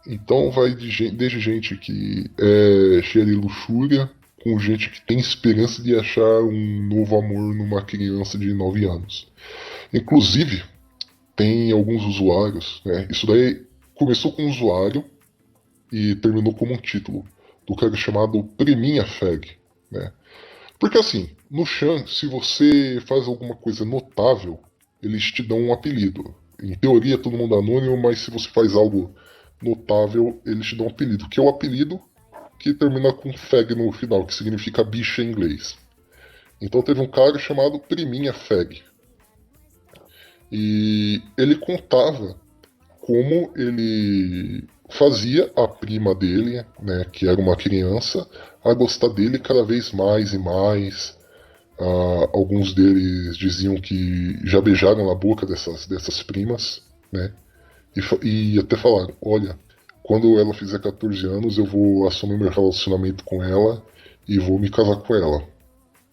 Então vai desde gente que é cheia de luxúria, com gente que tem esperança de achar um novo amor numa criança de 9 anos. Inclusive, tem alguns usuários, né? Isso daí começou com um usuário e terminou como um título do cara chamado Preminha Fag, né? Porque assim, no Shan, se você faz alguma coisa notável, eles te dão um apelido. Em teoria, todo mundo é anônimo, mas se você faz algo notável, eles te dão um apelido. Que é o apelido que termina com fag no final, que significa bicha em inglês. Então teve um cara chamado Priminha Fag. E ele contava como ele fazia a prima dele, né, que era uma criança, a gostar dele cada vez mais e mais. Alguns deles diziam que já beijaram na boca dessas primas, né? E até falaram, olha, quando ela fizer 14 anos eu vou assumir meu relacionamento com ela e vou me casar com ela,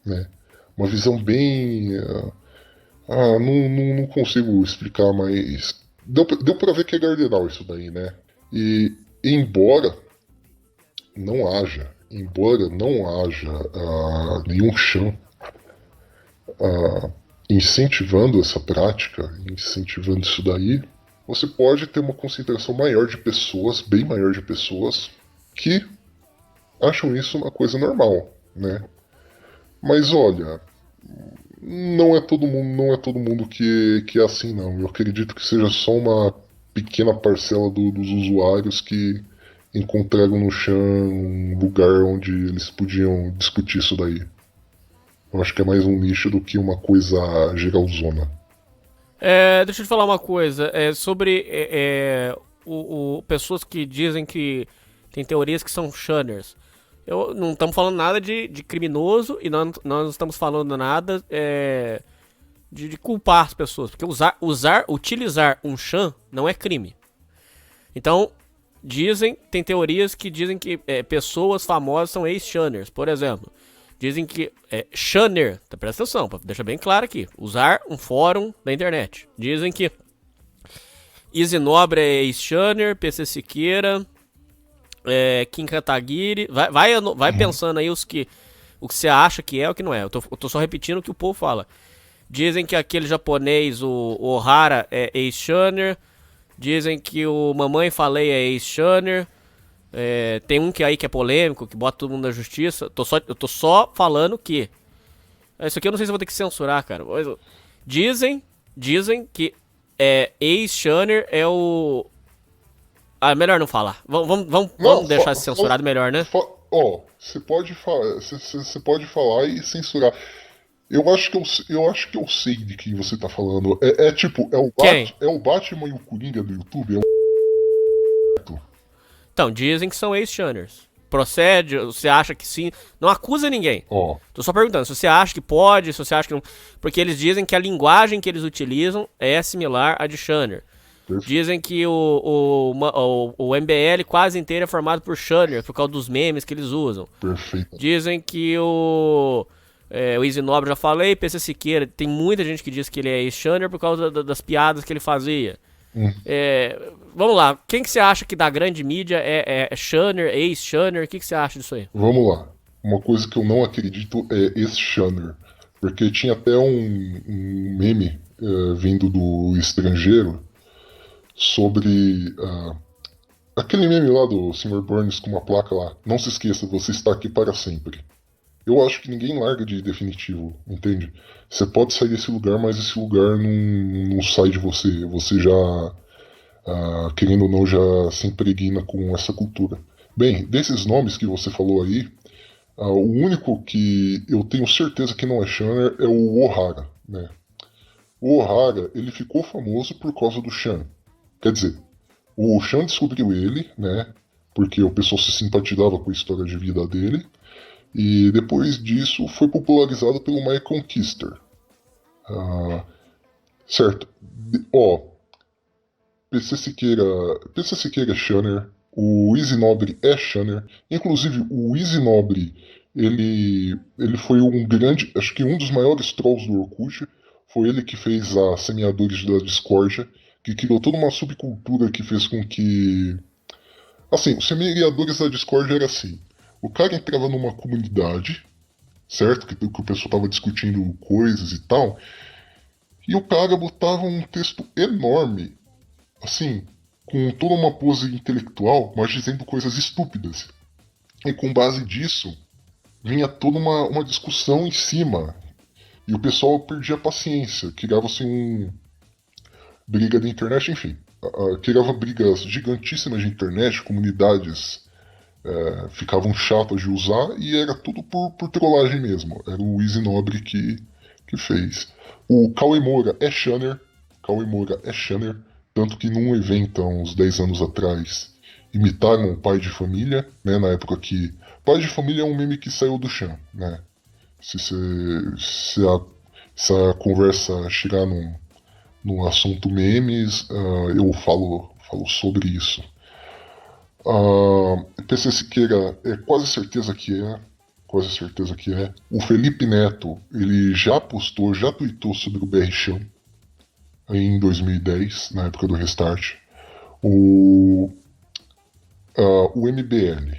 né? Uma visão bem... não consigo explicar, mas deu pra ver que é gardenal isso daí, né? E embora não haja nenhum Shan incentivando essa prática, incentivando isso daí, você pode ter uma concentração maior de pessoas, bem maior de pessoas, que acham isso uma coisa normal, né? Mas olha, não é todo mundo que é assim não. Eu acredito que seja só uma pequena parcela dos usuários que encontraram no Shan um lugar onde eles podiam discutir isso daí. Eu acho que é mais um nicho do que uma coisa geralzona. Deixa eu te falar uma coisa. Sobre pessoas que dizem que tem teorias que são Shanners. Não estamos falando nada de criminoso e nós não estamos falando nada de culpar as pessoas. Porque utilizar um Shan não é crime. Então, tem teorias que dizem que pessoas famosas são ex-Shanners. Por exemplo... Dizem que Shanner, presta atenção, deixa bem claro aqui, usar um fórum da internet. Dizem que Easy Nobre é ex-Shanner, PC Siqueira, Kim Kataguiri. Vai pensando aí o que você acha que é o que não é. Eu tô só repetindo o que o povo fala. Dizem que aquele japonês, o Ohara, é ex-Shunner. Dizem que o Mamãe Falei é ex-Shunner. Tem um que é polêmico, que bota todo mundo na justiça. Eu tô só falando que... Isso aqui eu não sei se eu vou ter que censurar, cara. Dizem que ex-Shunner é o... melhor não falar. Vamos deixar isso censurado melhor, né? Você pode falar e censurar. Eu acho que eu sei de quem você tá falando. É o Batman e o Coringa do YouTube? Então, dizem que são ex-Shunners. Procede? Você acha que sim? Não acusa ninguém. Tô só perguntando se você acha que pode, se você acha que não... Porque eles dizem que a linguagem que eles utilizam é similar à de Shunner. Dizem que o MBL quase inteiro é formado por Shunner, por causa dos memes que eles usam. Perfeito. Dizem que o Easy Nobre, já falei, PC Siqueira, tem muita gente que diz que ele é ex-Shunner por causa das piadas que ele fazia. Vamos lá, quem que você acha que da grande mídia é Shunner, ex-Shunner? O que você acha disso aí? Vamos lá. Uma coisa que eu não acredito é ex-Shunner. Porque tinha até um meme vindo do estrangeiro sobre aquele meme lá do Sr. Burns com uma placa lá. Não se esqueça, você está aqui para sempre. Eu acho que ninguém larga de definitivo, entende? Você pode sair desse lugar, mas esse lugar não sai de você. Você já, querendo ou não, já se impregna com essa cultura. Bem, desses nomes que você falou aí, o único que eu tenho certeza que não é Shunner é o Ohara, né? O Ohara, ele ficou famoso por causa do Shan. Quer dizer, o Shan descobriu ele, né? Porque o pessoal se simpatizava com a história de vida dele. E depois disso foi popularizado pelo Michael Kister. Certo. PC Siqueira é Shunner. O Easy Nobre é Shunner. Inclusive, o Easy Nobre, ele foi acho que um dos maiores trolls do Orkut. Foi ele que fez a Semeadores da Discórdia, que criou toda uma subcultura que fez com que... Assim, os Semeadores da Discórdia era assim. O cara entrava numa comunidade, certo? Que o pessoal tava discutindo coisas e tal. E o cara botava um texto enorme, assim, com toda uma pose intelectual, mas dizendo coisas estúpidas. E com base disso, vinha toda uma discussão em cima. E o pessoal perdia a paciência, criava-se briga da internet, enfim. Criava brigas gigantíssimas de internet, comunidades ficavam chatas de usar e era tudo por trollagem mesmo. Era o Easy Nobre que fez. O Cauê Moura é Shunner, tanto que num evento há uns 10 anos atrás imitaram o Pai de Família, né, na época que... Pai de Família é um meme que saiu do chão, né? Se a conversa chegar no assunto memes, eu falo sobre isso. PC Siqueira é quase certeza que é. O Felipe Neto, ele já tweetou sobre o BR Chão em 2010, na época do Restart. O MBL,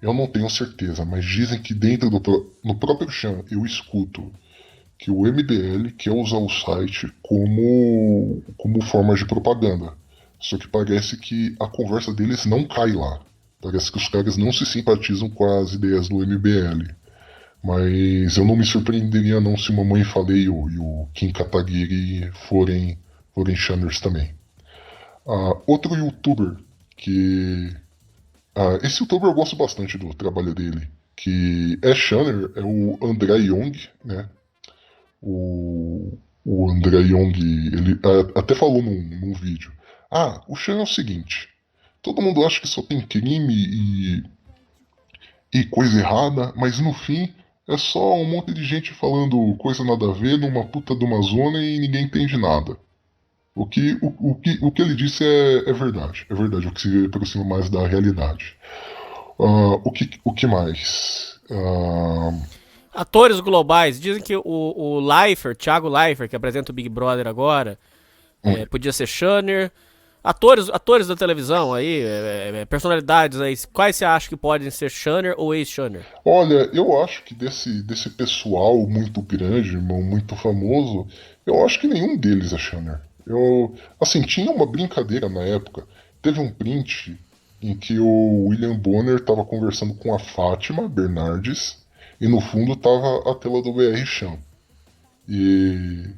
eu não tenho certeza, mas dizem que no próprio Chão eu escuto que o MBL quer usar o site como forma de propaganda. Só que parece que a conversa deles não cai lá. Parece que os caras não se simpatizam com as ideias do MBL. Mas eu não me surpreenderia não se o Mamãe Falei e o Kim Kataguiri forem Shunners também. Outro youtuber que... esse youtuber eu gosto bastante do trabalho dele. Que é Shunner, é o André Young, né? O André Young, ele até falou num vídeo. O Shan é o seguinte, todo mundo acha que só tem crime e coisa errada, mas no fim é só um monte de gente falando coisa nada a ver numa puta de uma zona e ninguém entende nada. O que ele disse é verdade, o que se aproxima mais da realidade. O que mais? Atores globais, dizem que o Thiago Leifert, que apresenta o Big Brother agora, podia ser Shunner. Atores da televisão aí, personalidades aí, quais você acha que podem ser Shanner ou ex-Shanner? Olha, eu acho que desse pessoal muito grande, muito famoso, eu acho que nenhum deles é Shanner. Assim, tinha uma brincadeira na época. Teve um print em que o William Bonner estava conversando com a Fátima Bernardes e no fundo tava a tela do BR Chan. E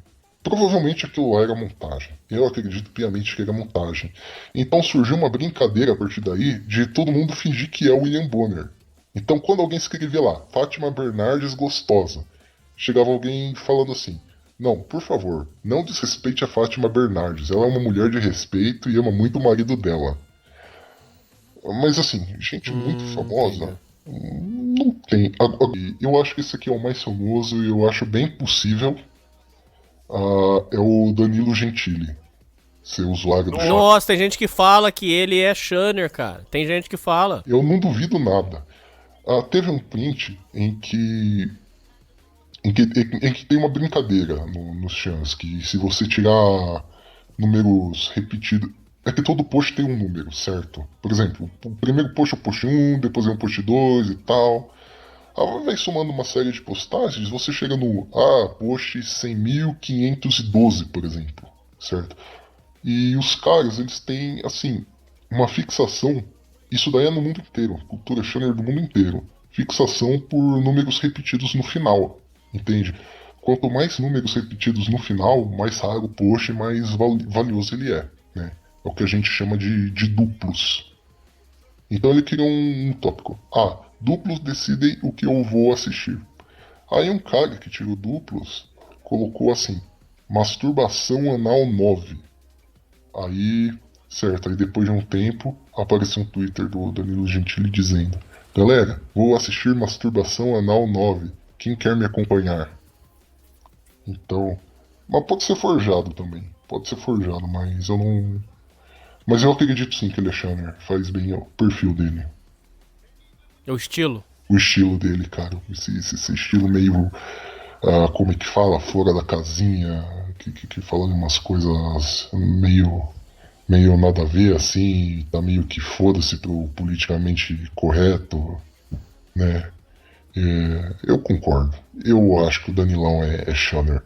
provavelmente aquilo lá era montagem. Eu acredito piamente que era montagem. Então surgiu uma brincadeira a partir daí de todo mundo fingir que é o William Bonner. Então quando alguém escrevia lá, Fátima Bernardes gostosa, chegava alguém falando assim: não, por favor, não desrespeite a Fátima Bernardes. Ela é uma mulher de respeito e ama muito o marido dela. Mas assim, gente muito famosa, não tem. Eu acho que esse aqui é o mais famoso e eu acho bem possível. É o Danilo Gentili, ser usuário do chat. Nossa, tem gente que fala que ele é Shanner, cara. Tem gente que fala. Eu não duvido nada. Teve um print em que tem uma brincadeira nos chans, que se você tirar números repetidos... É que todo post tem um número, certo? Por exemplo, o primeiro post é o post 1, depois é o post 2 e tal. Vai somando uma série de postagens, você chega no post 100.512, por exemplo, certo? E os caras, eles têm, assim, uma fixação, isso daí é no mundo inteiro, cultura Shanner do mundo inteiro, fixação por números repetidos no final, entende? Quanto mais números repetidos no final, mais raro o post, mais valioso ele é, né? É o que a gente chama de duplos. Então ele criou um tópico. Duplos decidem o que eu vou assistir. Aí um cara que tirou duplos colocou assim: masturbação anal 9. Aí, certo, aí depois de um tempo apareceu um Twitter do Danilo Gentili dizendo: galera, vou assistir masturbação anal 9. Quem quer me acompanhar? Então, mas pode ser forjado também. Pode ser forjado, mas eu não... Mas eu acredito sim que ele é Shanner. Faz bem o perfil dele. É o estilo? O estilo dele, cara. Esse estilo meio... como é que fala? Fora da casinha. Que falando umas coisas meio nada a ver, assim. Tá meio que foda-se pro politicamente correto, né? Eu concordo. Eu acho que o Danilão é Shanner.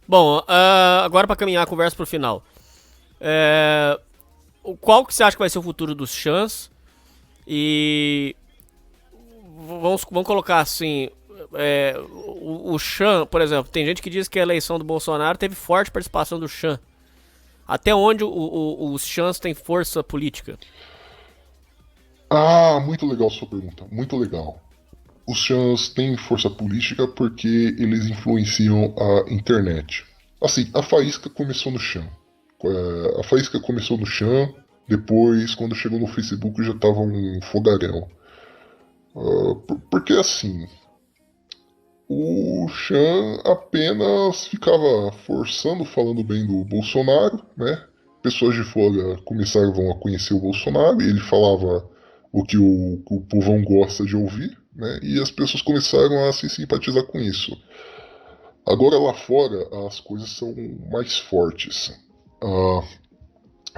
Bom, agora pra caminhar a conversa pro final. Qual que você acha que vai ser o futuro dos Chans? E vamos colocar assim, o Chan, por exemplo, tem gente que diz que a eleição do Bolsonaro teve forte participação do Chan. Até onde os Chans têm força política? Muito legal sua pergunta, muito legal. Os Chans têm força política porque eles influenciam a internet. Assim, a faísca começou no Chan. Depois, quando chegou no Facebook, já tava um fogaréu. Porque assim, o Chan apenas ficava forçando, falando bem do Bolsonaro, né? Pessoas de fora começaram a conhecer o Bolsonaro e ele falava o que o povão gosta de ouvir, né? E as pessoas começaram a se simpatizar com isso. Agora lá fora as coisas são mais fortes.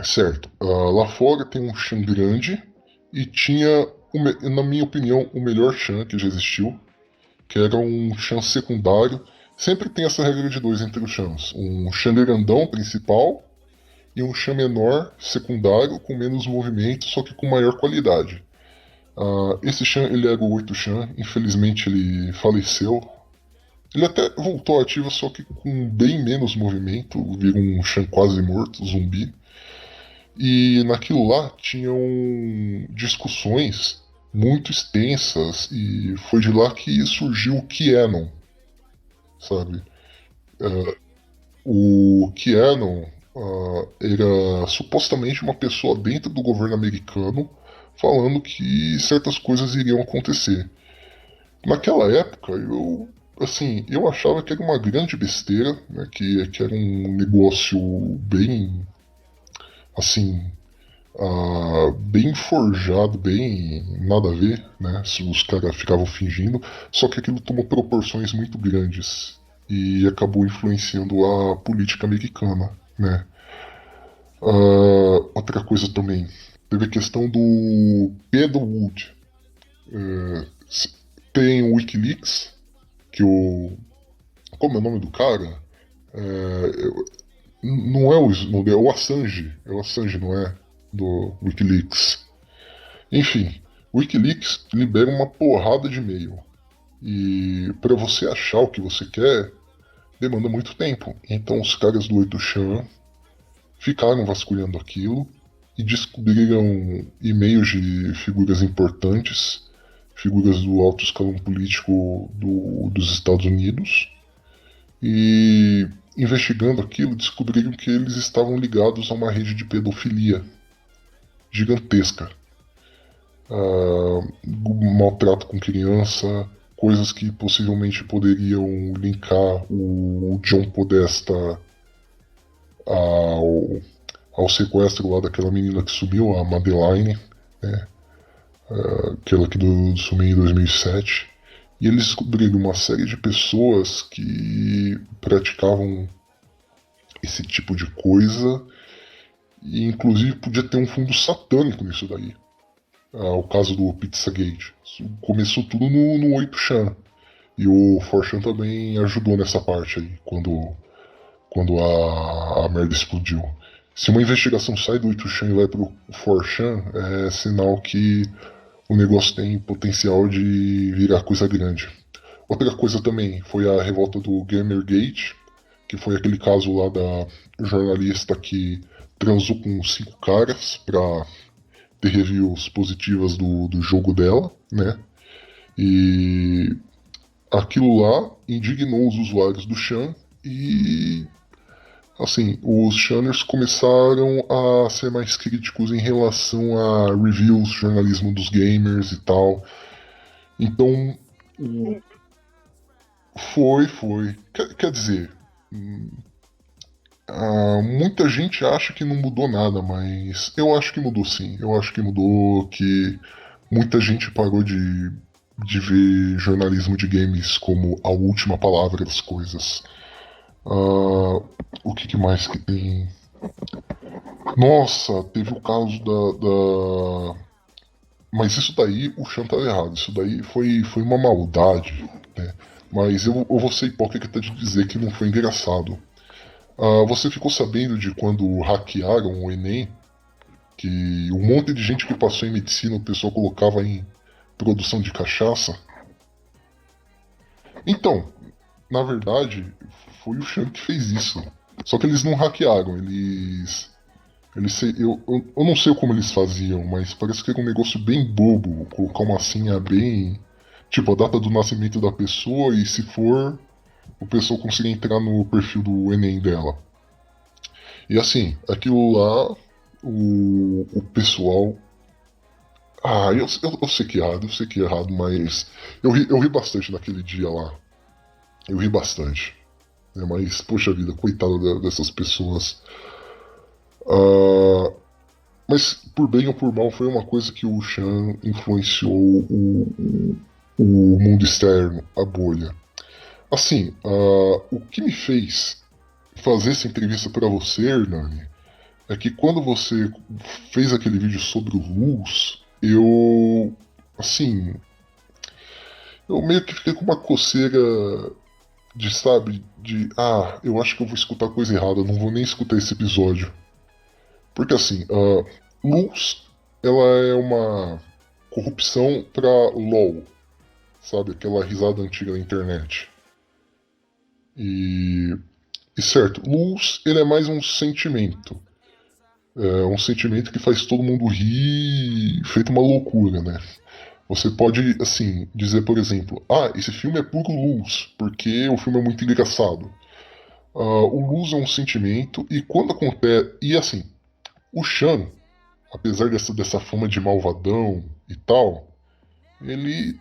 Certo, lá fora tem um Chan grande e tinha, na minha opinião, o melhor Chan que já existiu, que era um Chan secundário. Sempre tem essa regra de dois entre os Chans: um Chan grandão principal e um Chan menor secundário com menos movimento, só que com maior qualidade. Esse Chan, ele era o 8 Chan, infelizmente ele faleceu. Ele até voltou ativo, só que com bem menos movimento, virou um Chan quase morto, zumbi. E naquilo lá tinham discussões muito extensas e foi de lá que surgiu o QAnon, sabe? O QAnon era supostamente uma pessoa dentro do governo americano falando que certas coisas iriam acontecer. Naquela época, eu achava que era uma grande besteira, né, que era um negócio bem, assim, bem forjado, bem nada a ver, né, se os caras ficavam fingindo, só que aquilo tomou proporções muito grandes e acabou influenciando a política americana, né. Outra coisa também, teve a questão do Pedro Wood. Tem o Wikileaks, que o... Como é o nome do cara? Não é o Snowden, é o Assange. É o Assange, não é? Do Wikileaks. Enfim, o Wikileaks libera uma porrada de e-mail. E para você achar o que você quer, demanda muito tempo. Então os caras do 8chan ficaram vasculhando aquilo e descobriram e-mails de figuras importantes, figuras do alto escalão político dos Estados Unidos, e investigando aquilo descobriram que eles estavam ligados a uma rede de pedofilia gigantesca. Maltrato com criança, coisas que possivelmente poderiam linkar o John Podesta ao sequestro lá daquela menina que sumiu, a Madeline, né? Aquela que sumiu em 2007. E eles descobriram uma série de pessoas que praticavam esse tipo de coisa, e inclusive podia ter um fundo satânico nisso daí. O caso do Pizzagate. Começou tudo no 8chan. E o 4chan também ajudou nessa parte aí, quando a merda explodiu. Se uma investigação sai do 8chan e vai pro 4chan, é sinal que o negócio tem potencial de virar coisa grande. Outra coisa também foi a revolta do Gamergate, que foi aquele caso lá da jornalista que transou com 5 caras pra ter reviews positivas do jogo dela, né? E aquilo lá indignou os usuários do Chan e, assim, os Channers começaram a ser mais críticos em relação a reviews, jornalismo dos gamers e tal. Então, foi. Quer dizer, muita gente acha que não mudou nada, mas eu acho que mudou sim. Eu acho que mudou, que muita gente parou de ver jornalismo de games como a última palavra das coisas. O que mais que tem? Nossa, teve o caso da... Mas isso daí, o Chan tá errado. Isso daí foi uma maldade, né? Mas eu vou ser hipócrita de dizer que não foi engraçado. Você ficou sabendo de quando hackearam o Enem? Que um monte de gente que passou em medicina o pessoal colocava em produção de cachaça? Então, na verdade, foi o Chan que fez isso. Só que eles não hackearam, eu não sei como eles faziam, mas parece que era um negócio bem bobo, colocar uma senha bem... Tipo, a data do nascimento da pessoa, e se for, o pessoal conseguir entrar no perfil do Enem dela. E assim, aquilo lá, o pessoal... eu sei que é errado, mas eu ri bastante naquele dia lá. Eu ri bastante. Mas, poxa vida, coitado dessas pessoas. Mas, por bem ou por mal, foi uma coisa que o Chan influenciou o mundo externo, a bolha. Assim, o que me fez fazer essa entrevista para você, Hernani, é que quando você fez aquele vídeo sobre o Luz, eu meio que fiquei com uma coceira eu acho que eu vou escutar coisa errada, não vou nem escutar esse episódio. Porque assim, Luz, ela é uma corrupção pra LOL, sabe? Aquela risada antiga da internet. E certo, Luz, ele é mais um sentimento. É um sentimento que faz todo mundo rir, feito uma loucura, né? Você pode, assim, dizer, por exemplo, esse filme é puro luz, porque o filme é muito engraçado. O luz é um sentimento, e quando acontece... E assim, o Chan, apesar dessa fama de malvadão e tal, ele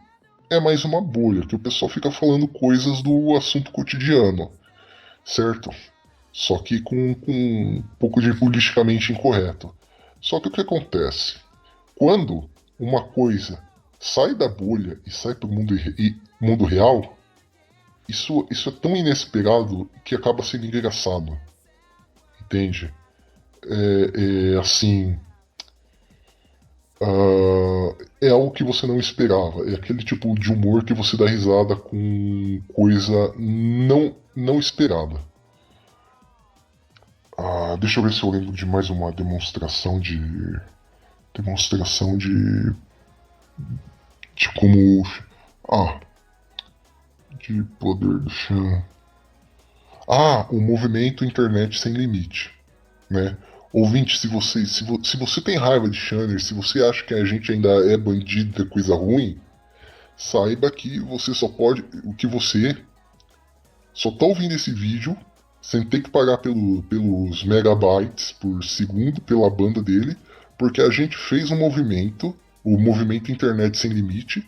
é mais uma bolha, que o pessoal fica falando coisas do assunto cotidiano, certo? Só que com um pouco de politicamente incorreto. Só que o que acontece? Quando uma coisa sai da bolha e sai pro mundo real, isso é tão inesperado que acaba sendo engraçado. Entende? assim. É algo que você não esperava. É aquele tipo de humor que você dá risada com coisa não esperada. Deixa eu ver se eu lembro de mais uma demonstração de. Demonstração de como. De poder do Chan. O movimento Internet Sem Limite, né? Ouvinte, se você tem raiva de Shanner, se você acha que a gente ainda é bandido, é coisa ruim, saiba que você só pode. O que você só tá ouvindo esse vídeo sem ter que pagar pelos megabytes por segundo pela banda dele, porque a gente fez um movimento, o movimento Internet Sem Limite,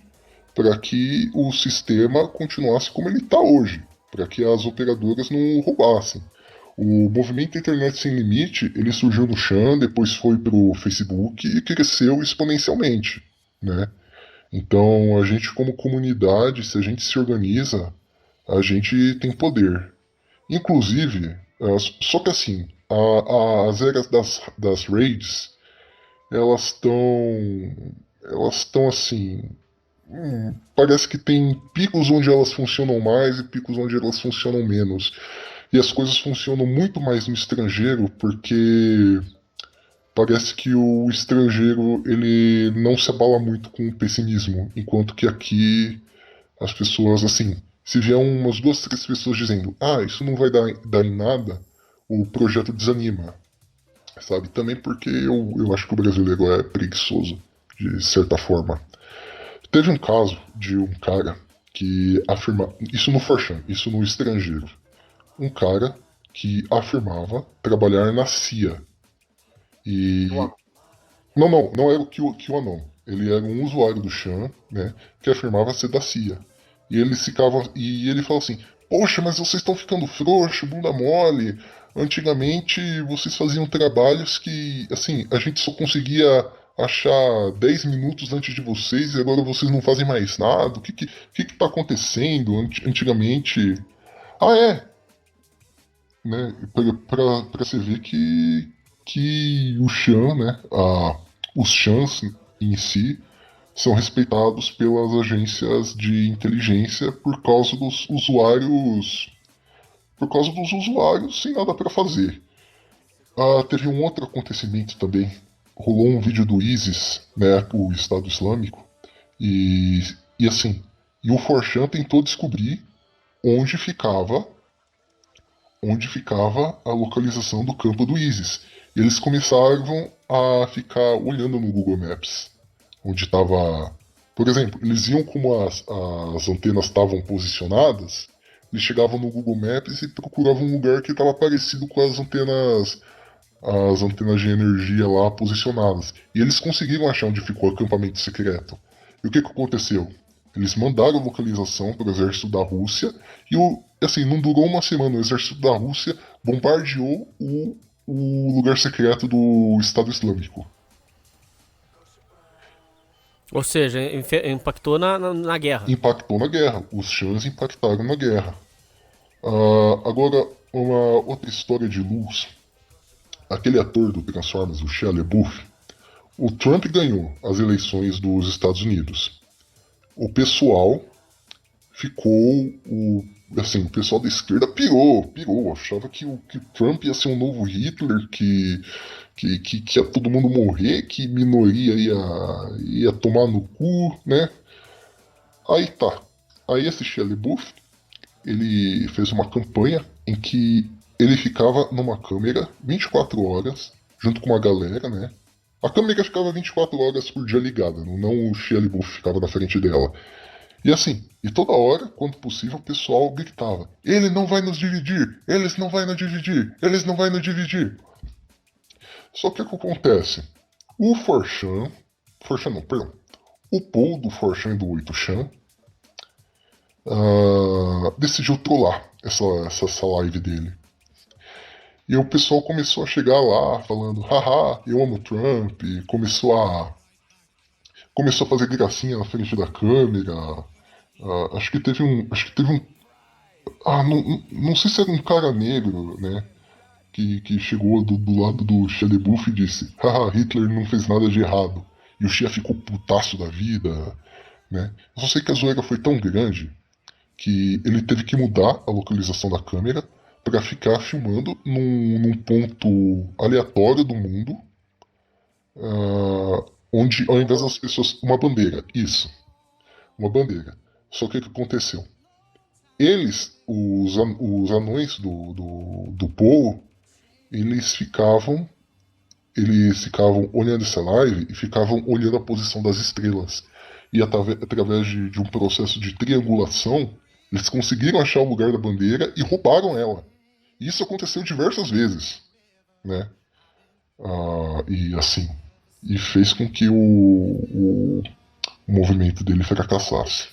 para que o sistema continuasse como ele está hoje, para que as operadoras não roubassem. O movimento Internet Sem Limite, ele surgiu no Chan, depois foi pro Facebook e cresceu exponencialmente, né? Então, a gente como comunidade, se a gente se organiza, a gente tem poder. Inclusive, só que assim, as eras das raids, elas estão assim, parece que tem picos onde elas funcionam mais e picos onde elas funcionam menos. E as coisas funcionam muito mais no estrangeiro porque parece que o estrangeiro ele não se abala muito com o pessimismo, enquanto que aqui as pessoas, assim, se vier umas 2, 3 pessoas dizendo isso não vai dar em nada, o projeto desanima, sabe? Também porque eu acho que o brasileiro é preguiçoso, de certa forma. Teve um caso de um cara que afirma, isso no 4chan, isso no estrangeiro, um cara que afirmava trabalhar na CIA. E... Não era o QAnon. Ele era um usuário do Chan, né, que afirmava ser da CIA. E ele falou assim, poxa, mas vocês estão ficando frouxo, bunda mole. Antigamente vocês faziam trabalhos que, assim, a gente só conseguia achar 10 minutos antes de vocês e agora vocês não fazem mais nada. O que tá acontecendo? Antigamente... Né, pra você ver que o Chan, né, os Chans em si, são respeitados pelas agências de inteligência por causa dos usuários sem nada para fazer. Teve um outro acontecimento também. Rolou um vídeo do ISIS, né, o Estado Islâmico, e o 4chan tentou descobrir onde ficava a localização do campo do ISIS. Eles começaram a ficar olhando no Google Maps, onde estava... Por exemplo, eles iam como as antenas estavam posicionadas, eles chegavam no Google Maps e procuravam um lugar que estava parecido com as antenas de energia lá posicionadas. E eles conseguiram achar onde ficou o acampamento secreto. E o que aconteceu? Eles mandaram a localização para o exército da Rússia e não durou uma semana. O exército da Rússia bombardeou o lugar secreto do Estado Islâmico. Ou seja, impactou na guerra. Impactou na guerra. Os Chans impactaram na guerra. Agora, uma outra história de luz. Aquele ator do Transformers, o Shia LaBeouf, o Trump ganhou as eleições dos Estados Unidos. O pessoal ficou... O pessoal da esquerda pirou. Achava que o Trump ia ser um novo Hitler, que ia todo mundo morrer, que minoria ia tomar no cu, né? Aí esse Shia LaBeouf, ele fez uma campanha em que ele ficava numa câmera 24 horas, junto com uma galera, né? A câmera ficava 24 horas por dia ligada, não o Shia LaBeouf ficava na frente dela. E toda hora, quando possível, o pessoal gritava: ele não vai nos dividir, eles não vai nos dividir, eles não vai nos dividir. Só que o que acontece? O 4chan, o pool do 4chan e do 8chan decidiu trollar essa live dele. E o pessoal começou a chegar lá falando: haha, eu amo Trump, e começou a fazer gracinha na frente da câmera. Acho que teve um. Não sei se era um cara negro, né? que chegou do lado do Shia LaBeouf e disse: haha, Hitler não fez nada de errado. E o Shia ficou putaço da vida, né? Eu só sei que a zoeira foi tão grande que ele teve que mudar a localização da câmera para ficar filmando num ponto aleatório do mundo, onde ao invés das pessoas... Uma bandeira, isso. Uma bandeira. Só que o que aconteceu? Eles, os anões do Paul, eles ficavam olhando essa live e ficavam olhando a posição das estrelas. E através de um processo de triangulação, eles conseguiram achar o lugar da bandeira e roubaram ela. Isso aconteceu diversas vezes, né? E fez com que o movimento dele fracassasse.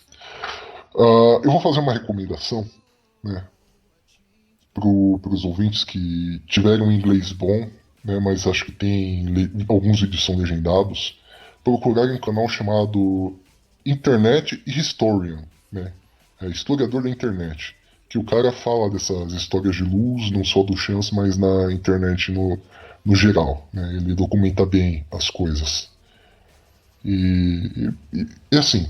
Eu vou fazer uma recomendação, né, para os ouvintes que tiveram inglês bom, né, mas acho que tem alguns vídeos são legendados, procurarem um canal chamado Internet Historian, né, historiador da internet, que o cara fala dessas histórias de luz, não só do Chance, mas na internet no geral, né, ele documenta bem as coisas. E assim,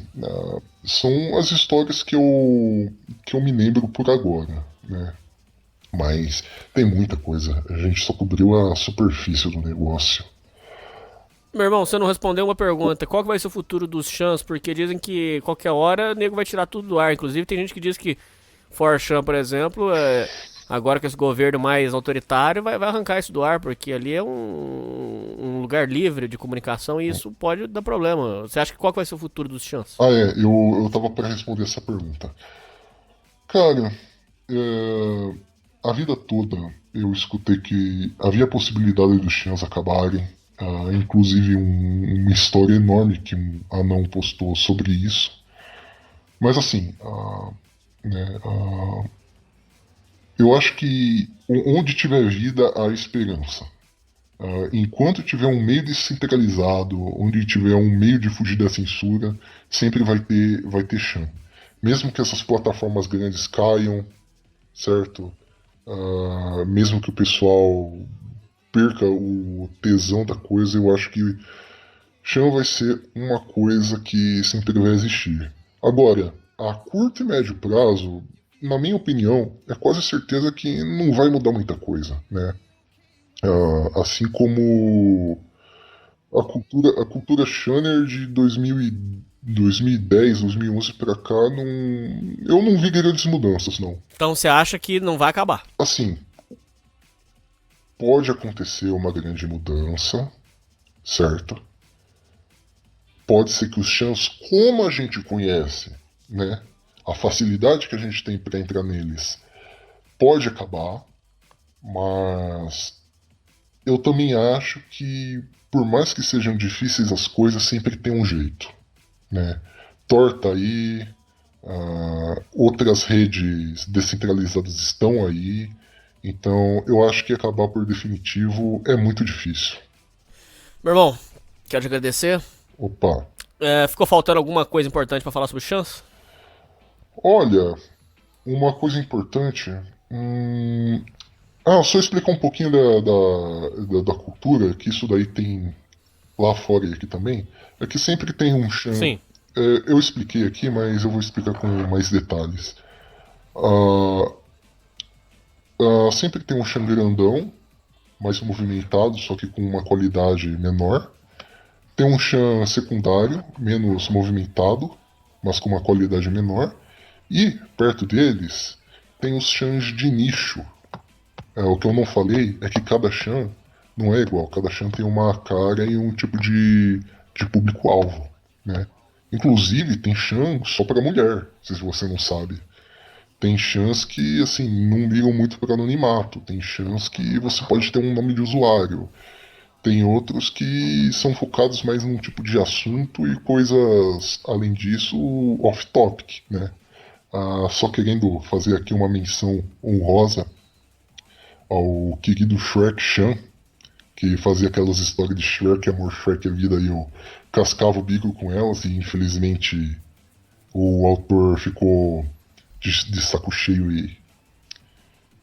são as histórias que eu me lembro por agora, né? Mas tem muita coisa, a gente só cobriu a superfície do negócio. Meu irmão, você não respondeu uma pergunta. Qual que vai ser o futuro dos Chans? Porque dizem que qualquer hora o nego vai tirar tudo do ar. Inclusive tem gente que diz que Forchan, por exemplo, agora com esse governo mais autoritário, vai arrancar isso do ar, porque ali é um lugar livre de comunicação e isso pode dar problema. Você acha que qual que vai ser o futuro dos Chans? Eu tava para responder essa pergunta. Cara, a vida toda eu escutei que havia a possibilidade dos Chans acabarem. Inclusive uma história enorme que um anão postou sobre isso. Mas assim, eu acho que onde tiver vida, há esperança. Enquanto tiver um meio descentralizado, onde tiver um meio de fugir da censura, sempre vai ter chão. Mesmo que essas plataformas grandes caiam, certo? Mesmo que o pessoal perca o tesão da coisa, eu acho que chão vai ser uma coisa que sempre vai existir. Agora, a curto e médio prazo, na minha opinião, é quase certeza que não vai mudar muita coisa, né? Assim como a cultura Shanner de 2010, 2011 pra cá, eu não vi grandes mudanças, não. Então você acha que não vai acabar? Assim, pode acontecer uma grande mudança, certo? Pode ser que os Chans, como a gente conhece, né, a facilidade que a gente tem para entrar neles, pode acabar, mas eu também acho que, por mais que sejam difíceis as coisas, sempre tem um jeito, né? Tor tá aí, outras redes descentralizadas estão aí, então eu acho que acabar por definitivo é muito difícil. Meu irmão, quero te agradecer. Opa. Ficou faltando alguma coisa importante para falar sobre Chance? Olha, uma coisa importante... só explicar um pouquinho da cultura, que isso daí tem lá fora e aqui também. É que sempre tem um Chan... Sim. Eu expliquei aqui, mas eu vou explicar com mais detalhes. Sempre tem um Chan grandão, mais movimentado, só que com uma qualidade menor. Tem um Chan secundário, menos movimentado, mas com uma qualidade menor. E, perto deles, tem os Chans de nicho. O que eu não falei é que cada Chan não é igual. Cada Chan tem uma cara e um tipo de público-alvo, né? Inclusive, tem Chan só para mulher, se você não sabe. Tem Chans que, assim, não ligam muito para anonimato. Tem Chans que você pode ter um nome de usuário. Tem outros que são focados mais num tipo de assunto e coisas, além disso, off-topic, né? Só querendo fazer aqui uma menção honrosa ao querido Shrek Chan, que fazia aquelas histórias de Shrek, amor, Shrek é vida, e eu cascava o bico com elas, e infelizmente o autor ficou de saco cheio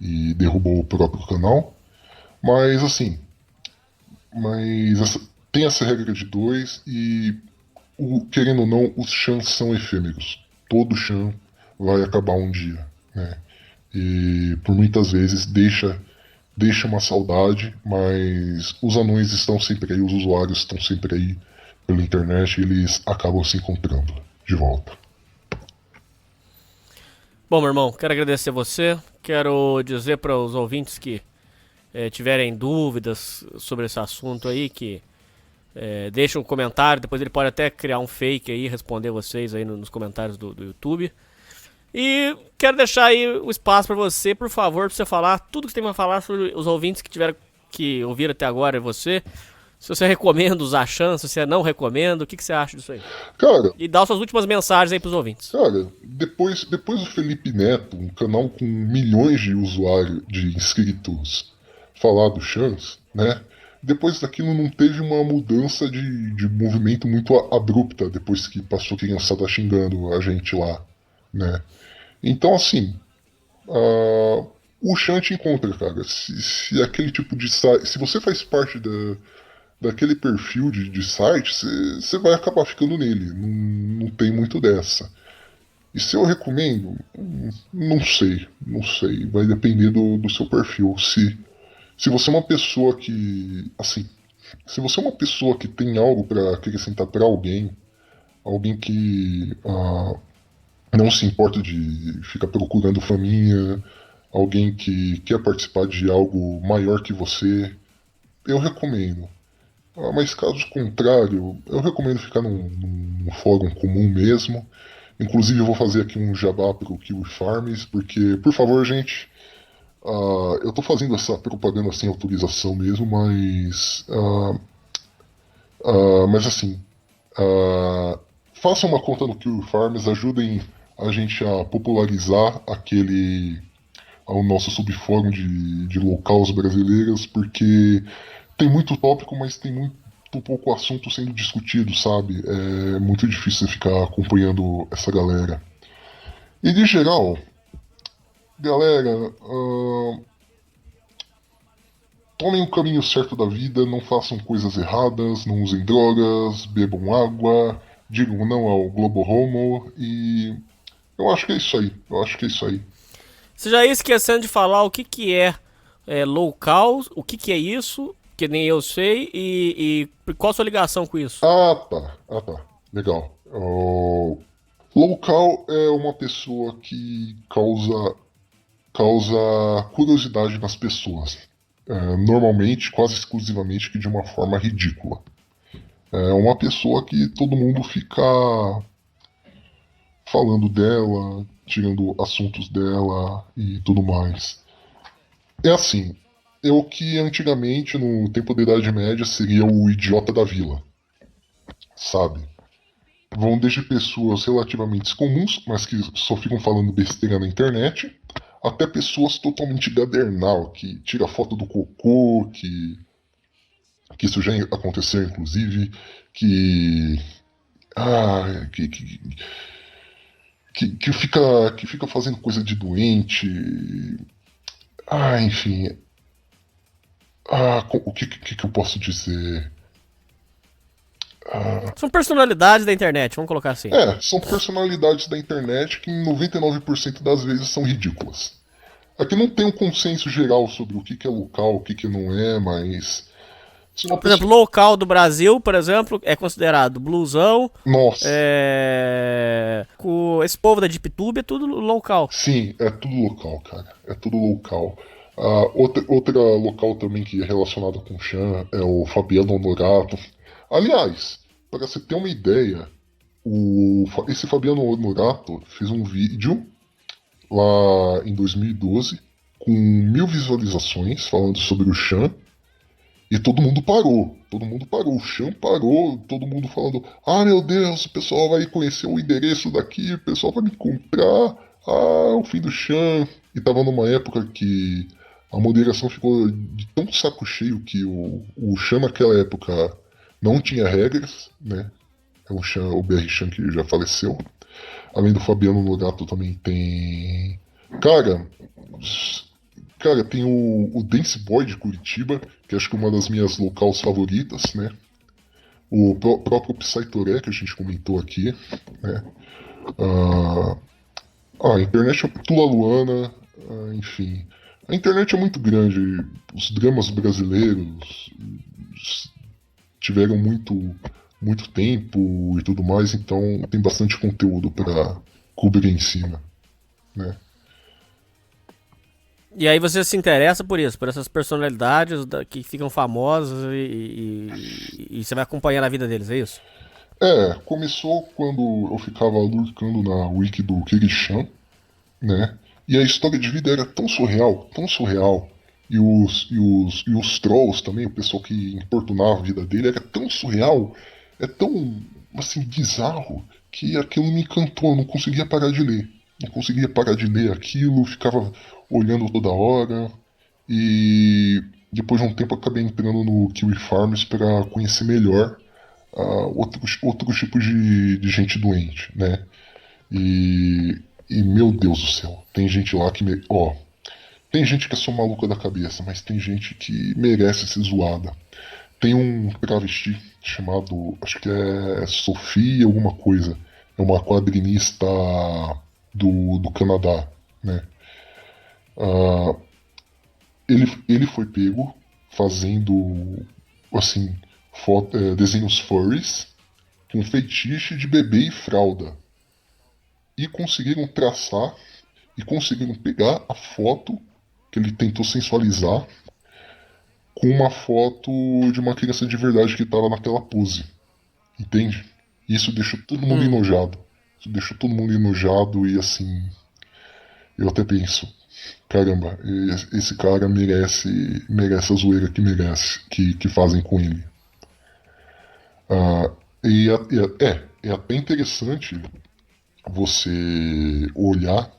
e derrubou o próprio canal. Mas assim, tem essa regra de 2 e, querendo ou não, os chans são efêmeros. Todo chan vai acabar um dia, né? E por muitas vezes deixa uma saudade, mas os anões estão sempre aí, os usuários estão sempre aí pela internet e eles acabam se encontrando de volta. Bom, meu irmão, quero agradecer você. Quero dizer para os ouvintes que tiverem dúvidas sobre esse assunto aí, que deixem um comentário. Depois ele pode até criar um fake aí, responder vocês aí nos comentários do YouTube. E quero deixar aí o espaço para você, por favor, para você falar tudo que você tem para falar sobre os ouvintes que tiveram que ouvir até agora e você. Se você recomenda usar chance, se você não recomenda, o que você acha disso aí? Cara, e dá suas últimas mensagens aí pros ouvintes. Cara, depois do Felipe Neto, um canal com milhões de usuários, de inscritos, falar do chance, né? Depois daquilo não teve uma mudança de movimento muito abrupta depois que passou a criançada xingando a gente lá, né? Então, assim, o Chan te encontra, cara. Se aquele tipo de site. Se você faz parte daquele perfil de site, você vai acabar ficando nele. Não tem muito dessa. E se eu recomendo, não sei. Vai depender do seu perfil. Se você é uma pessoa que. Assim. Se você é uma pessoa que tem algo para acrescentar para alguém que não se importa de ficar procurando faminha, alguém que quer participar de algo maior que você, eu recomendo. Mas caso contrário, eu recomendo ficar num fórum comum mesmo. Inclusive eu vou fazer aqui um jabá pro Kiwi Farms, porque, por favor, gente, eu tô fazendo essa propaganda sem autorização mesmo, mas assim, façam uma conta no Kiwi Farms, ajudem a gente a popularizar o nosso subfórum de locals brasileiras, porque tem muito tópico, mas tem muito pouco assunto sendo discutido, sabe? É muito difícil ficar acompanhando essa galera. E de geral, galera, tomem o caminho certo da vida, não façam coisas erradas, não usem drogas, bebam água, digam não ao Globo Homo e eu acho que é isso aí. Você já ia esquecendo de falar o que é local, o que é isso, que nem eu sei, e qual a sua ligação com isso? Ah, tá. Legal. Local é uma pessoa que causa curiosidade nas pessoas. Normalmente, quase exclusivamente, que de uma forma ridícula. É uma pessoa que todo mundo fica falando dela, tirando assuntos dela e tudo mais. É assim, é o que antigamente, no tempo da Idade Média, seria o idiota da vila. Sabe? Vão desde pessoas relativamente comuns, mas que só ficam falando besteira na internet, até pessoas totalmente gadernal, que tira foto do cocô, que isso já aconteceu, inclusive, que fica fazendo coisa de doente. Enfim. O que eu posso dizer? São personalidades da internet, vamos colocar assim. São personalidades da internet que em 99% das vezes são ridículas. Aqui não tem um consenso geral sobre o que é local, o que não é, mas... Por exemplo, local do Brasil, por exemplo, é considerado blusão. Nossa. Com esse povo da DeepTube é tudo local. Sim, é tudo local, cara. É tudo local. Outra local também que é relacionada com o Chan é o Fabiano Honorato. Aliás, para você ter uma ideia, esse Fabiano Honorato fez um vídeo lá em 2012 com 1000 visualizações falando sobre o Chan. E todo mundo parou, o Chan parou, todo mundo falando, meu Deus, o pessoal vai conhecer o endereço daqui, o pessoal vai me encontrar, o fim do Chan. E tava numa época que a moderação ficou de tão saco cheio que o Chan naquela época não tinha regras, né? É o BR Chan que já faleceu. Além do Fabiano Norato também tem... Cara, Cara, tem o Dance Boy de Curitiba, que acho que é uma das minhas locals favoritas, né? O próprio Psytoré, que a gente comentou aqui, né? A internet é Tula Luana, enfim. A internet é muito grande. Os dramas brasileiros tiveram muito tempo e tudo mais, então tem bastante conteúdo para cobrir em cima, né? E aí você se interessa por isso, por essas personalidades que ficam famosas e você vai acompanhando a vida deles, é isso? Começou quando eu ficava lurkando na wiki do Kirishan, né? E a história de vida era tão surreal, e os trolls também, o pessoal que importunava a vida dele, era tão surreal, é tão, assim, bizarro, que aquilo me encantou, eu não conseguia parar de ler. Não conseguia parar de ler aquilo, ficava olhando toda hora, e depois de um tempo acabei entrando no Kiwi Farms para conhecer melhor outros tipos de gente doente, né? E meu Deus do céu, tem gente lá que tem gente que é só maluca da cabeça, mas tem gente que merece ser zoada. Tem um travesti chamado, acho que é Sofia alguma coisa, é uma quadrinista do Canadá, né? Ele foi pego fazendo, assim, desenhos furries com fetiche de bebê e fralda. E conseguiram traçar e conseguiram pegar a foto que ele tentou sensualizar com uma foto de uma criança de verdade que estava naquela pose. Entende? E isso deixou todo mundo enojado. Isso deixou todo mundo enojado e assim... Eu até penso, caramba, esse cara merece a zoeira que fazem com ele. É até interessante você olhar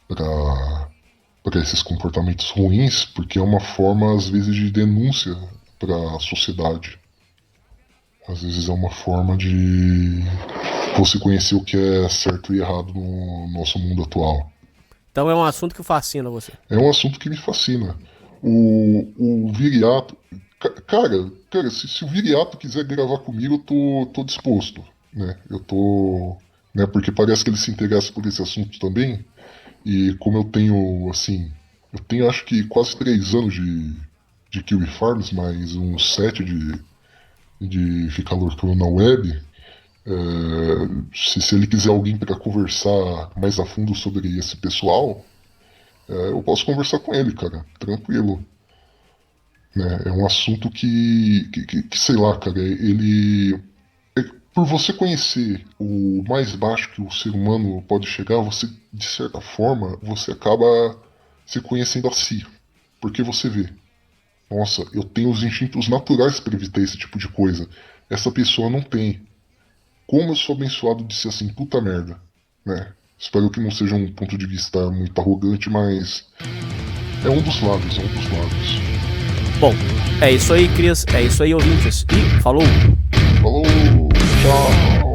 para esses comportamentos ruins, porque é uma forma, às vezes, de denúncia para a sociedade. Às vezes é uma forma de você conhecer o que é certo e errado no nosso mundo atual. Então é um assunto que fascina você. É um assunto que me fascina. O Viriato... Cara, se o Viriato quiser gravar comigo, eu tô disposto, né? Eu tô... Né, porque parece que ele se interessa por esse assunto também. E como eu tenho, assim... Eu tenho, acho que, quase 3 anos de Kiwi Farms, mais uns 7 de ficar lurkando na web... se ele quiser alguém para conversar mais a fundo sobre esse pessoal, eu posso conversar com ele, cara, tranquilo, né? É um assunto que sei lá, cara, por você conhecer o mais baixo que o ser humano pode chegar, você, de certa forma, você acaba se conhecendo a si, porque você vê, nossa, eu tenho os instintos naturais para evitar esse tipo de coisa, essa pessoa não tem. Como eu sou abençoado de ser assim, puta merda, né? Espero que não seja um ponto de vista muito arrogante, mas é um dos lados. Bom, é isso aí, Cris, é isso aí, ouvintes, e falou! Falou, tchau!